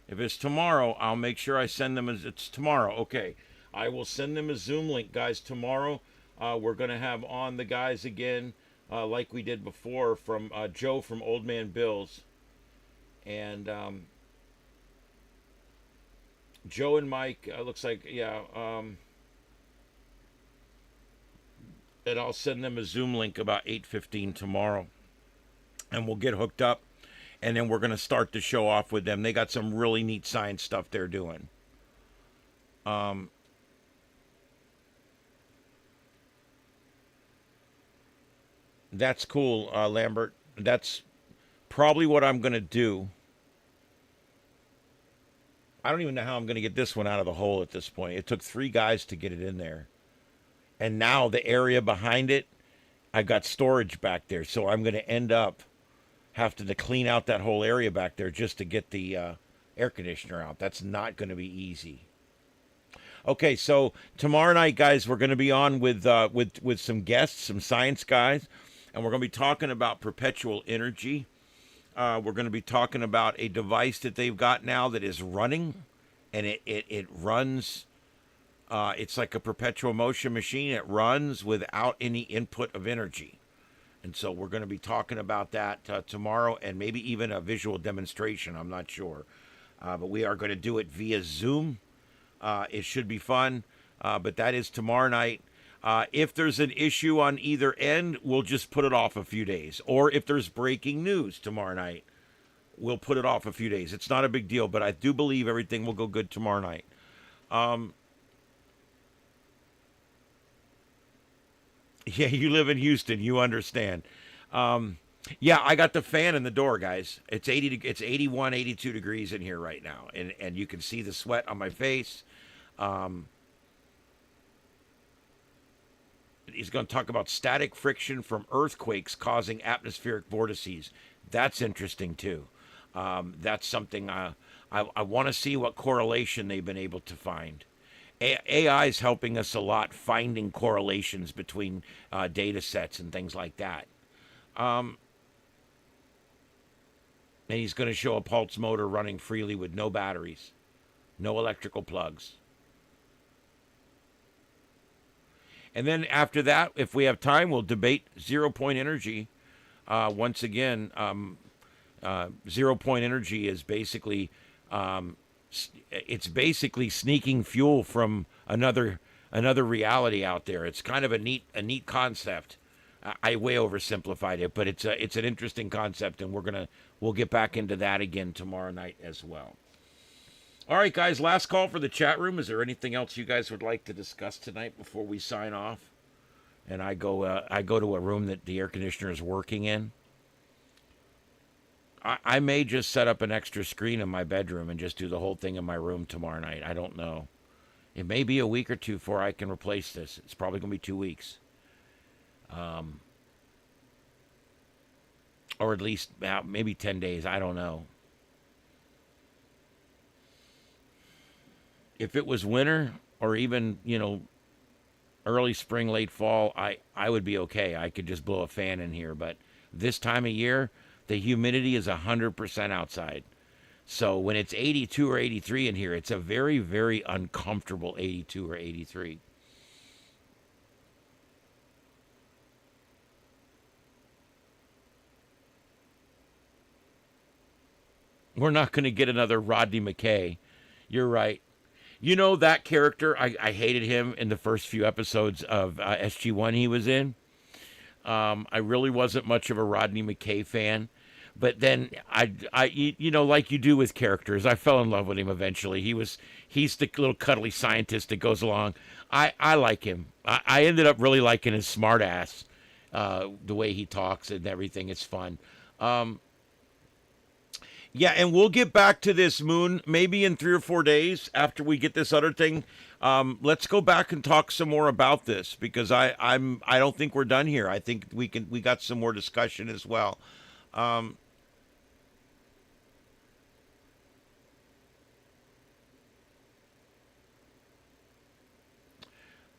If it's tomorrow, I'll make sure I send them it's tomorrow. Okay. I will send them a Zoom link, guys, tomorrow. We're going to have on the guys again, like we did before, from Joe from Old Man Bill's. And Joe and Mike, looks like, yeah. And I'll send them a Zoom link about 8:15 tomorrow. And we'll get hooked up. And then we're going to start the show off with them. They got some really neat science stuff they're doing. That's cool, Lambert. That's probably what I'm going to do. I don't even know how I'm going to get this one out of the hole at this point. It took 3 guys to get it in there. And now the area behind it, I've got storage back there. So I'm going to end up having to clean out that whole area back there just to get the air conditioner out. That's not going to be easy. Okay, so tomorrow night, guys, we're going to be on with some guests, some science guys, and we're going to be talking about perpetual energy. We're going to be talking about a device that they've got now that is running, and it runs. It's like a perpetual motion machine. It runs without any input of energy. And so we're going to be talking about that tomorrow, and maybe even a visual demonstration. I'm not sure. But we are going to do it via Zoom. It should be fun. But that is tomorrow night. If there's an issue on either end, we'll just put it off a few days. Or if there's breaking news tomorrow night, we'll put it off a few days. It's not a big deal, but I do believe everything will go good tomorrow night. Yeah, you live in Houston. You understand. Yeah, I got the fan in the door, guys. It's 81, 82 degrees in here right now. And you can see the sweat on my face. He's going to talk about static friction from earthquakes causing atmospheric vortices. That's interesting, too. That's something I want to see what correlation they've been able to find. AI is helping us a lot finding correlations between data sets and things like that. And he's going to show a pulse motor running freely with no batteries, no electrical plugs. And then after that, if we have time, we'll debate zero-point energy. Once again, zero-point energy is basically... it's basically sneaking fuel from another reality out there. It's kind of a neat concept. I way oversimplified it, but it's an interesting concept, and we'll get back into that again tomorrow night as well. All right, guys, last call for the chat room. Is there anything else you guys would like to discuss tonight before we sign off? And I go to a room that the air conditioner is working in. I may just set up an extra screen in my bedroom and just do the whole thing in my room tomorrow night. I don't know. It may be a week or two before I can replace this. It's probably going to be 2 weeks. Or at least maybe 10 days. I don't know. If it was winter or even, early spring, late fall, I would be okay. I could just blow a fan in here. But this time of year... the humidity is 100% outside. So when it's 82 or 83 in here, it's a very, very uncomfortable 82 or 83. We're not going to get another Rodney McKay. You're right. You know that character, I hated him in the first few episodes of SG-1 he was in. I really wasn't much of a Rodney McKay fan. But then I like you do with characters, I fell in love with him eventually. He's the little cuddly scientist that goes along. I like him. I ended up really liking his smart ass, the way he talks and everything. It's fun. Yeah, and we'll get back to this moon maybe in 3 or 4 days after we get this other thing. Let's go back and talk some more about this, because I don't think we're done here. I think we got some more discussion as well.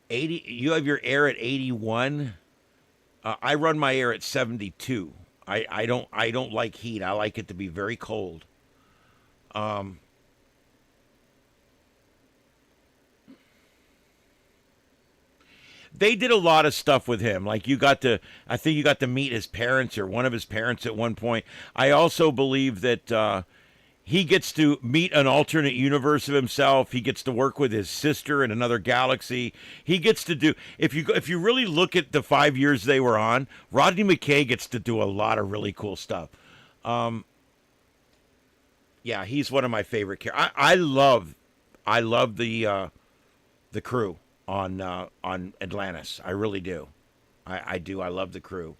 80. You have your air at 81. I run my air at 72. I don't like heat. I like it to be very cold. They did a lot of stuff with him. Like I think you got to meet his parents or one of his parents at one point. I also believe that He gets to meet an alternate universe of himself. He gets to work with his sister in another galaxy. He gets to do, if you really look at the 5 years they were on, Rodney McKay gets to do a lot of really cool stuff. Yeah, he's one of my favorite characters. I love the crew on Atlantis. I really do. I do. I love the crew.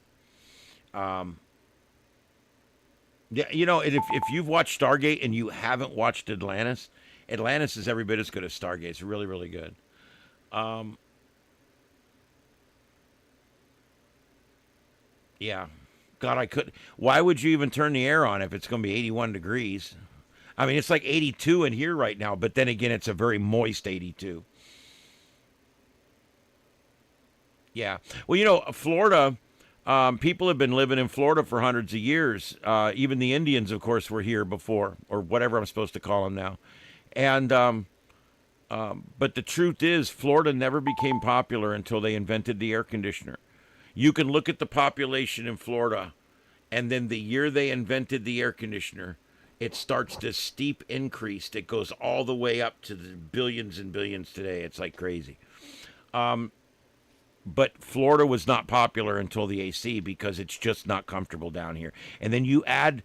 Yeah, you know, and if you've watched Stargate and you haven't watched Atlantis, Atlantis is every bit as good as Stargate. It's really, really good. Yeah. God, I could. Why would you even turn the air on if it's going to be 81 degrees? I mean, it's like 82 in here right now, but then again, it's a very moist 82. Yeah. Well, you know, Florida. People have been living in Florida for hundreds of years. Even the Indians, of course, were here before, or whatever I'm supposed to call them now. And but the truth is, Florida never became popular until they invented the air conditioner. You can look at the population in Florida, and then the year they invented the air conditioner, it starts this steep increase that goes all the way up to the billions and billions today. It's like crazy. But Florida was not popular until the AC because it's just not comfortable down here. And then you add,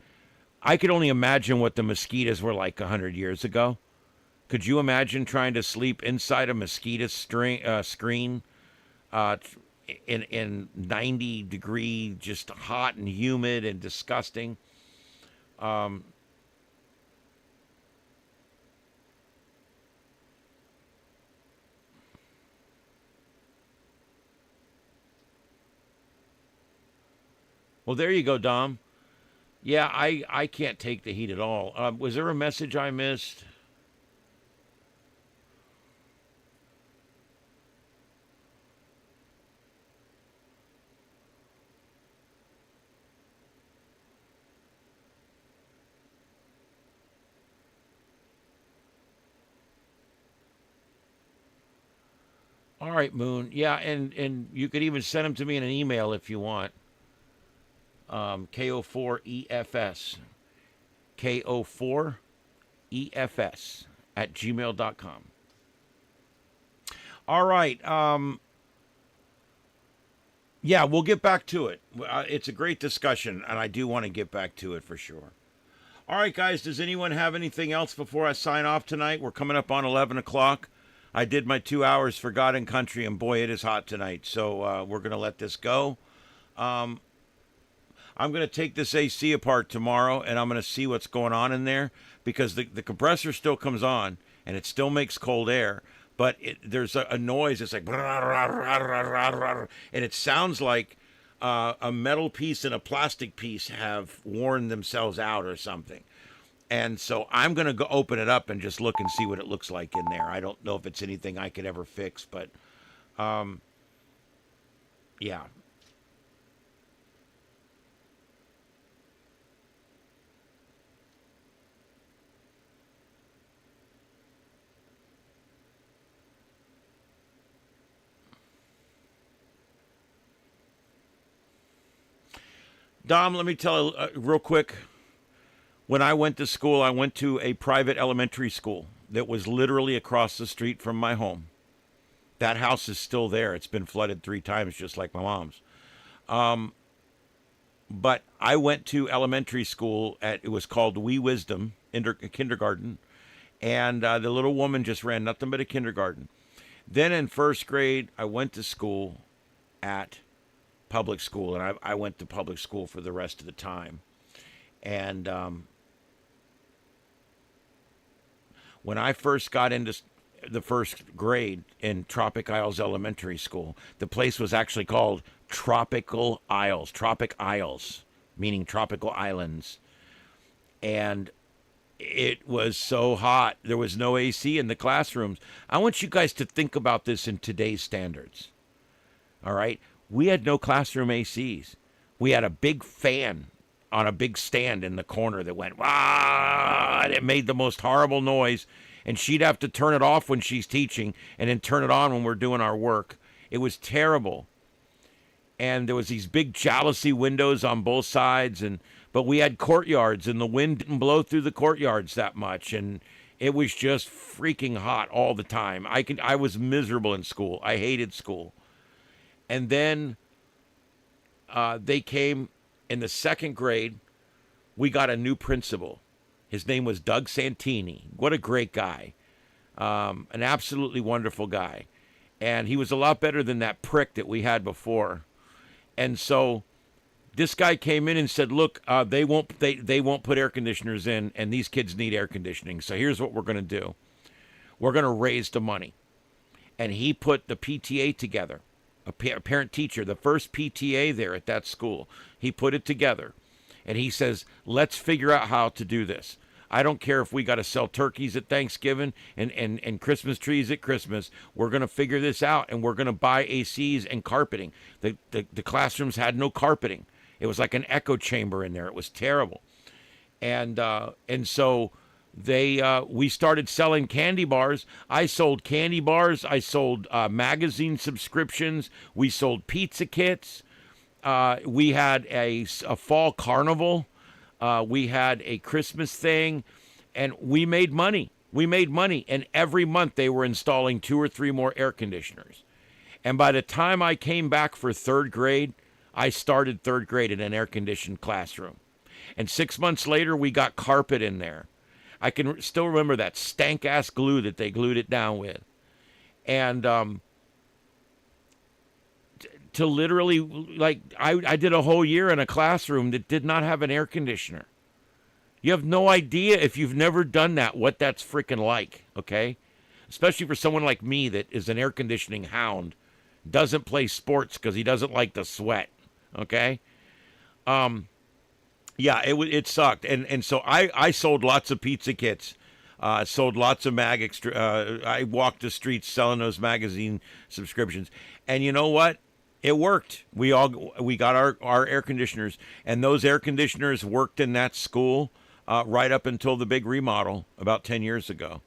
I could only imagine what the mosquitoes were like 100 years ago. Could you imagine trying to sleep inside a mosquito screen in 90 degree, just hot and humid and disgusting? Well, there you go, Dom. Yeah, I can't take the heat at all. Was there a message I missed? All right, Moon. Yeah, and you could even send them to me in an email if you want. KO4EFS. KO4EFS at gmail.com. All right. Yeah, we'll get back to it. It's a great discussion, and I do want to get back to it for sure. All right, guys, does anyone have anything else before I sign off tonight? We're coming up on 11 o'clock. I did my 2 hours for God and Country, and boy, it is hot tonight. So we're going to let this go. I'm going to take this AC apart tomorrow, and I'm going to see what's going on in there, because the compressor still comes on, and it still makes cold air, but there's a noise. It's like, and it sounds like a metal piece and a plastic piece have worn themselves out or something. And so I'm going to go open it up and just look and see what it looks like in there. I don't know if it's anything I could ever fix, but yeah. Dom, let me tell you real quick. When I went to school, I went to a private elementary school that was literally across the street from my home. That house is still there. It's been flooded 3 times, just like my mom's. But I went to elementary school it was called Wee Wisdom kindergarten, and the little woman just ran nothing but a kindergarten. Then in first grade, I went to school at public school, and I went to public school for the rest of the time. And when I first got into the first grade in Tropic Isles Elementary School, the place was actually called Tropic Isles, meaning tropical islands. And it was so hot. There was no AC in the classrooms. I want you guys to think about this in today's standards. All right? We had no classroom ACs. We had a big fan on a big stand in the corner that went, wah, and it made the most horrible noise. And she'd have to turn it off when she's teaching and then turn it on when we're doing our work. It was terrible. And there was these big jalousie windows on both sides. And but we had courtyards, and the wind didn't blow through the courtyards that much, and it was just freaking hot all the time. I was miserable in school. I hated school. And then they came in the second grade. We got a new principal. His name was Doug Santini. What a great guy. An absolutely wonderful guy. And he was a lot better than that prick that we had before. And so this guy came in and said, look, they won't put air conditioners in, and these kids need air conditioning. So here's what we're going to do. We're going to raise the money. And he put the PTA together, a parent teacher, the first PTA there at that school. He put it together. And he says, let's figure out how to do this. I don't care if we got to sell turkeys at Thanksgiving and Christmas trees at Christmas. We're going to figure this out, and we're going to buy ACs and carpeting. The classrooms had no carpeting. It was like an echo chamber in there. It was terrible. And so we started selling candy bars. I sold candy bars. I sold magazine subscriptions. We sold pizza kits. We had a fall carnival. We had a Christmas thing, and we made money. And every month they were installing 2 or 3 more air conditioners. And by the time I came back for third grade, I started third grade in an air-conditioned classroom. And 6 months later, we got carpet in there. I can still remember that stank-ass glue that they glued it down with. And to literally, like, I did a whole year in a classroom that did not have an air conditioner. You have no idea, if you've never done that, what that's freaking like, okay? Especially for someone like me that is an air conditioning hound, doesn't play sports because he doesn't like the sweat, okay? Yeah, it sucked. And so I sold lots of pizza kits. Sold lots of I walked the streets selling those magazine subscriptions. And you know what? It worked. We got our air conditioners, and those air conditioners worked in that school right up until the big remodel about 10 years ago.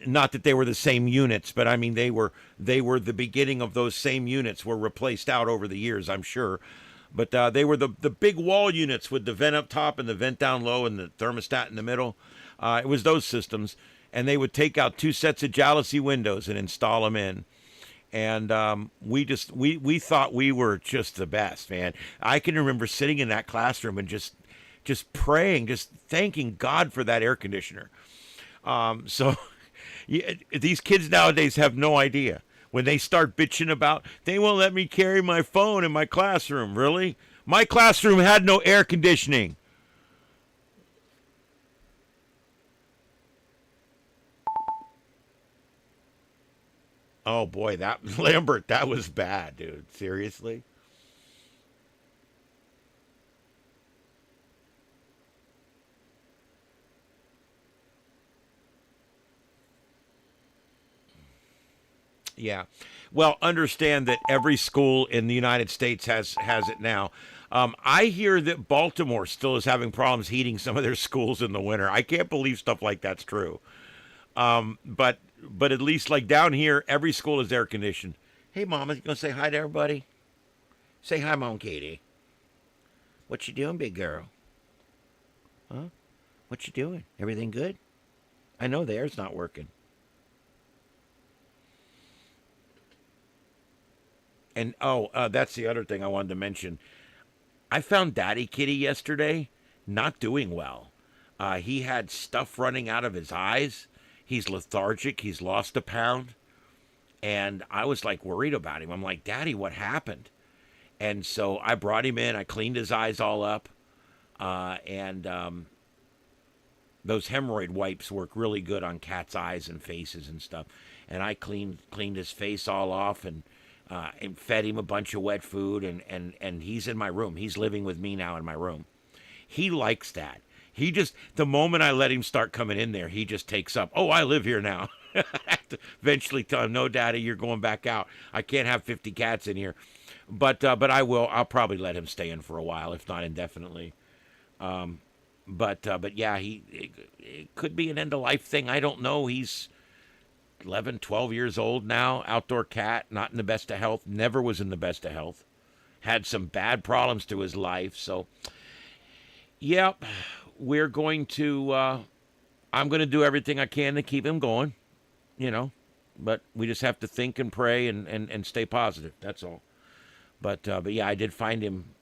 Not that they were the same units, but I mean they were the beginning of those same units. Were replaced out over the years, I'm sure. But they were the big wall units with the vent up top and the vent down low and the thermostat in the middle. It was those systems, and they would take out 2 sets of jalousie windows and install them in. And we thought we were just the best, man. I can remember sitting in that classroom and just praying, just thanking God for that air conditioner. So these kids nowadays have no idea. When they start bitching about, they won't let me carry my phone in my classroom. Really? My classroom had no air conditioning. Oh boy, that Lambert, that was bad, dude. Seriously? Yeah. Well, understand that every school in the United States has it now. I hear that Baltimore still is having problems heating some of their schools in the winter. I can't believe stuff like that's true. But at least like down here, every school is air conditioned. Hey, Mama, you gonna say hi to everybody? Say hi, Mom Katie. What you doing, big girl? Huh? What you doing? Everything good? I know the air's not working. And that's the other thing I wanted to mention. I found Daddy Kitty yesterday not doing well. He had stuff running out of his eyes. He's lethargic. He's lost a pound. And I was like worried about him. I'm like, Daddy, what happened? And so I brought him in. I cleaned his eyes all up. And those hemorrhoid wipes work really good on cats' eyes and faces and stuff. And I cleaned his face all off and fed him a bunch of wet food. And he's in my room. He's living with me now in my room. He likes that. He just, the moment I let him start coming in there, he just takes up, oh, I live here now. I have to eventually tell him, no, Daddy, you're going back out. I can't have 50 cats in here. But I will. I'll probably let him stay in for a while, if not indefinitely. But yeah, it could be an end-of-life thing. I don't know. He's 11, 12 years old now, outdoor cat, not in the best of health, never was in the best of health. Had some bad problems to his life, so Yep, we're going to. I'm going to do everything I can to keep him going. You know, but we just have to think and pray and stay positive. That's all. But yeah, I did find him.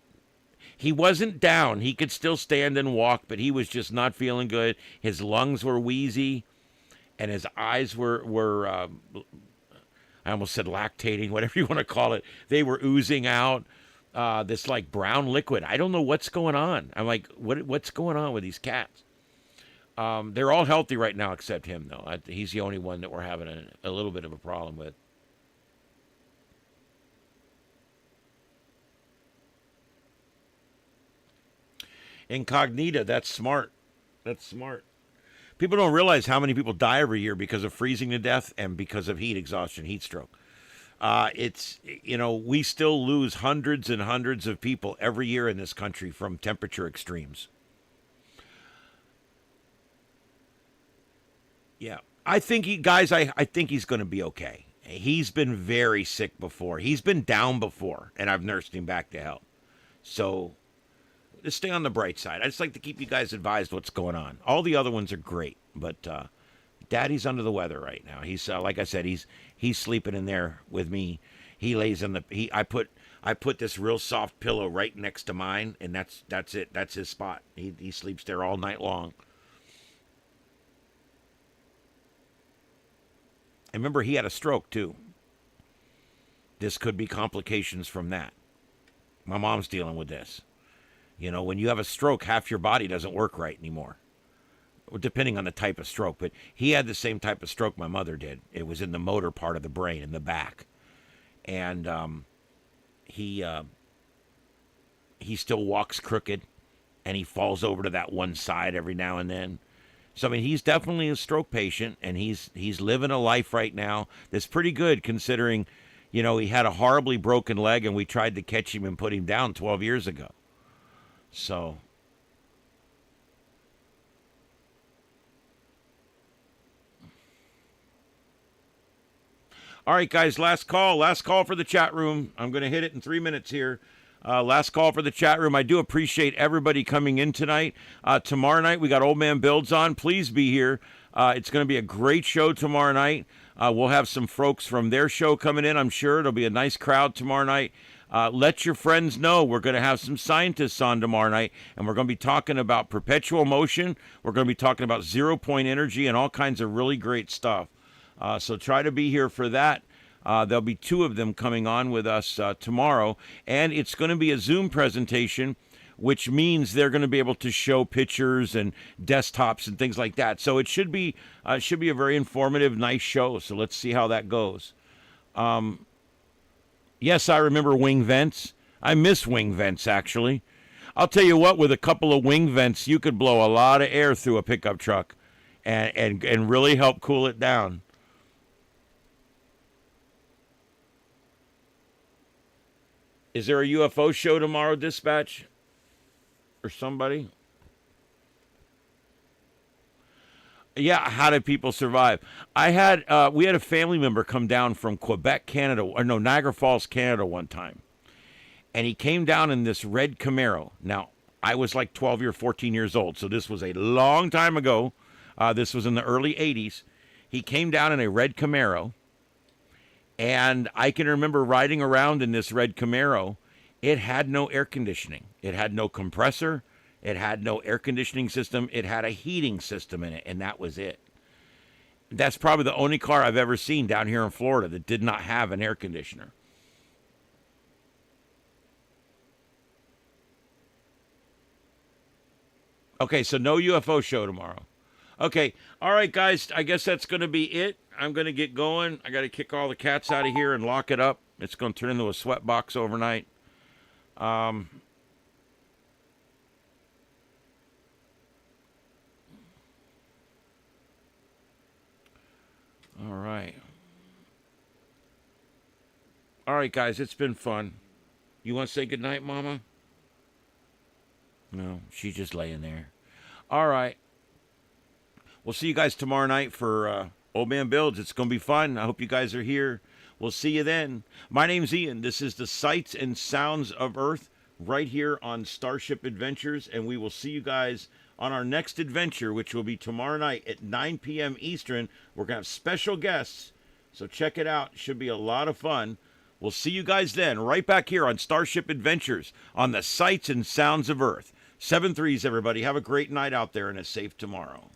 He wasn't down. He could still stand and walk, but he was just not feeling good. His lungs were wheezy, and his eyes were I almost said lactating, whatever you want to call it. They were oozing out this like brown liquid. I don't know what's going on. I'm like, what's going on with these cats? They're all healthy right now except him, though. He's the only one that we're having a little bit of a problem with. Incognita, that's smart. That's smart. People don't realize how many people die every year because of freezing to death and because of heat exhaustion, heat stroke. We still lose hundreds and hundreds of people every year in this country from temperature extremes. Yeah. I think I think he's going to be okay. He's been very sick before. He's been down before, and I've nursed him back to health. So just stay on the bright side. I just like to keep you guys advised what's going on. All the other ones are great, but Daddy's under the weather right now. He's like I said, he's sleeping in there with me. He lays in I put this real soft pillow right next to mine, and that's it. That's his spot. He sleeps there all night long. And remember, he had a stroke too. This could be complications from that. My mom's dealing with this. You know, when you have a stroke, half your body doesn't work right anymore, depending on the type of stroke. But he had the same type of stroke my mother did. It was in the motor part of the brain, in the back. And he still walks crooked, and he falls over to that one side every now and then. So, I mean, he's definitely a stroke patient, and he's living a life right now that's pretty good considering, you know, he had a horribly broken leg, and we tried to catch him and put him down 12 years ago. So, all right, guys, last call for the chat room. I'm going to hit it in 3 minutes here. Last call for the chat room. I do appreciate everybody coming in tonight. Tomorrow night, we got Old Man Builds on. Please be here. It's going to be a great show tomorrow night. We'll have some folks from their show coming in, I'm sure. It'll be a nice crowd tomorrow night. Let your friends know we're going to have some scientists on tomorrow night, and we're going to be talking about perpetual motion. We're going to be talking about zero-point energy and all kinds of really great stuff. So try to be here for that. There'll be two of them coming on with us tomorrow, and it's going to be a Zoom presentation, which means they're going to be able to show pictures and desktops and things like that. So it should be a very informative, nice show. So let's see how that goes. Yes, I remember wing vents. I miss wing vents, actually. I'll tell you what, with a couple of wing vents, you could blow a lot of air through a pickup truck and really help cool it down. Is there a UFO show tomorrow, Dispatch? Or somebody? Yeah, how did people survive? We had a family member come down from Quebec, Canada, or no, Niagara Falls, Canada one time. And he came down in this red Camaro. Now, I was like 12 or 14 years old, so this was a long time ago. This was in the early 80s. He came down in a red Camaro. And I can remember riding around in this red Camaro. It had no air conditioning. It had no compressor. It had no air conditioning system. It had a heating system in it, and that was it. That's probably the only car I've ever seen down here in Florida that did not have an air conditioner. Okay, so no UFO show tomorrow. Okay, all right, guys, I guess that's going to be it. I'm going to get going. I got to kick all the cats out of here and lock it up. It's going to turn into a sweat box overnight. All right. All right, guys, it's been fun. You want to say goodnight, Mama? No, she's just laying there. All right. We'll see you guys tomorrow night for Old Man Builds. It's going to be fun. I hope you guys are here. We'll see you then. My name's Ian. This is the Sights and Sounds of Earth right here on Starship Adventures, and we will see you guys on our next adventure, which will be tomorrow night at 9 p.m. Eastern. We're going to have special guests, so check it out. It should be a lot of fun. We'll see you guys then, right back here on Starship Adventures on the Sights and Sounds of Earth. 7-3s, everybody. Have a great night out there and a safe tomorrow.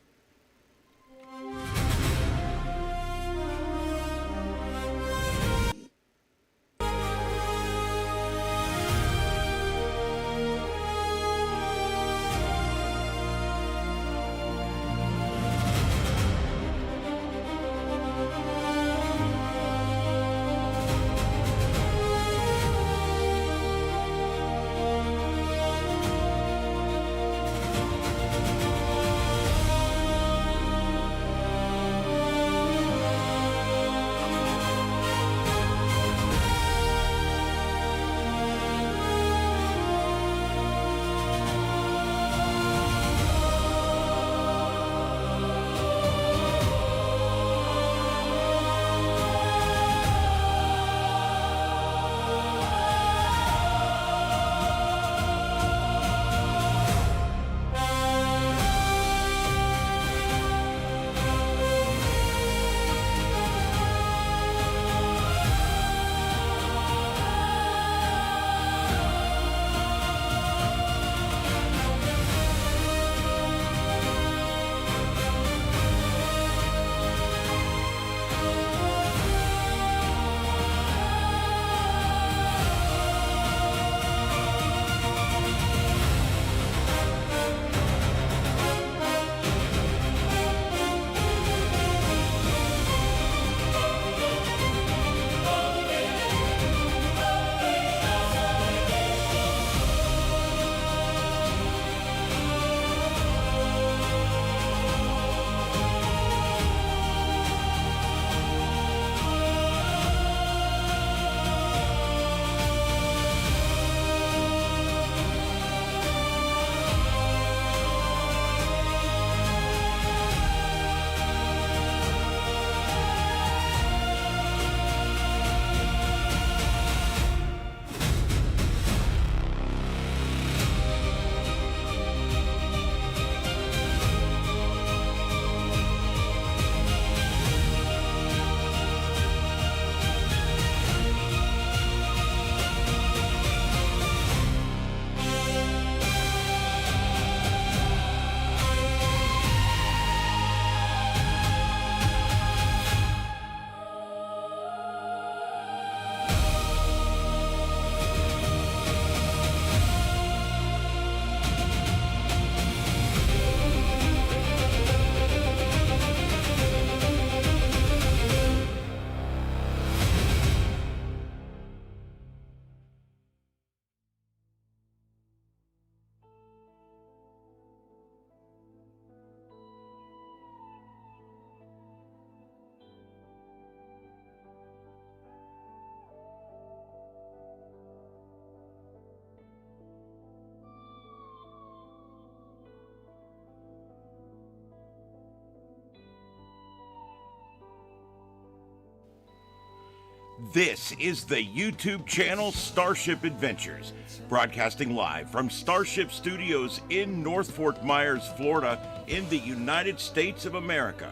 This is the YouTube channel Starship Adventures, broadcasting live from Starship Studios in North Fort Myers, Florida, in the United States of America.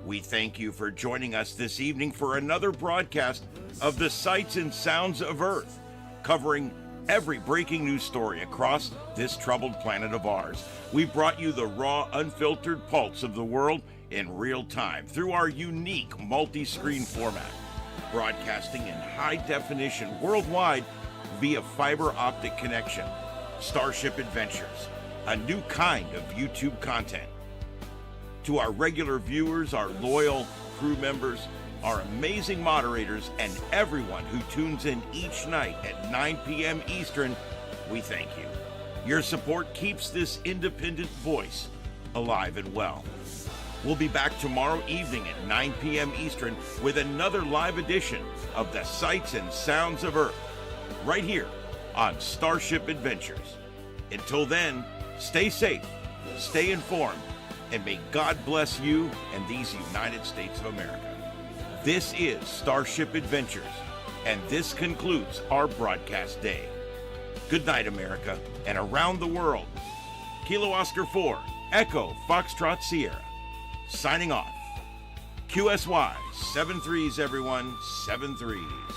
We thank you for joining us this evening for another broadcast of the Sights and Sounds of Earth, covering every breaking news story across this troubled planet of ours. We've brought you the raw, unfiltered pulse of the world in real time through our unique multi-screen format, broadcasting in high definition worldwide via fiber optic connection. Starship Adventures, a new kind of YouTube content. To our regular viewers, our loyal crew members, our amazing moderators, and everyone who tunes in each night at 9 p.m. Eastern, we thank you. Your support keeps this independent voice alive and well. We'll be back tomorrow evening at 9 p.m. Eastern with another live edition of the Sights and Sounds of Earth, right here on Starship Adventures. Until then, stay safe, stay informed, and may God bless you and these United States of America. This is Starship Adventures, and this concludes our broadcast day. Good night, America, and around the world. Kilo Oscar 4, Echo Foxtrot Sierra. Signing off. QSY, 7 3s, everyone, 7 3s.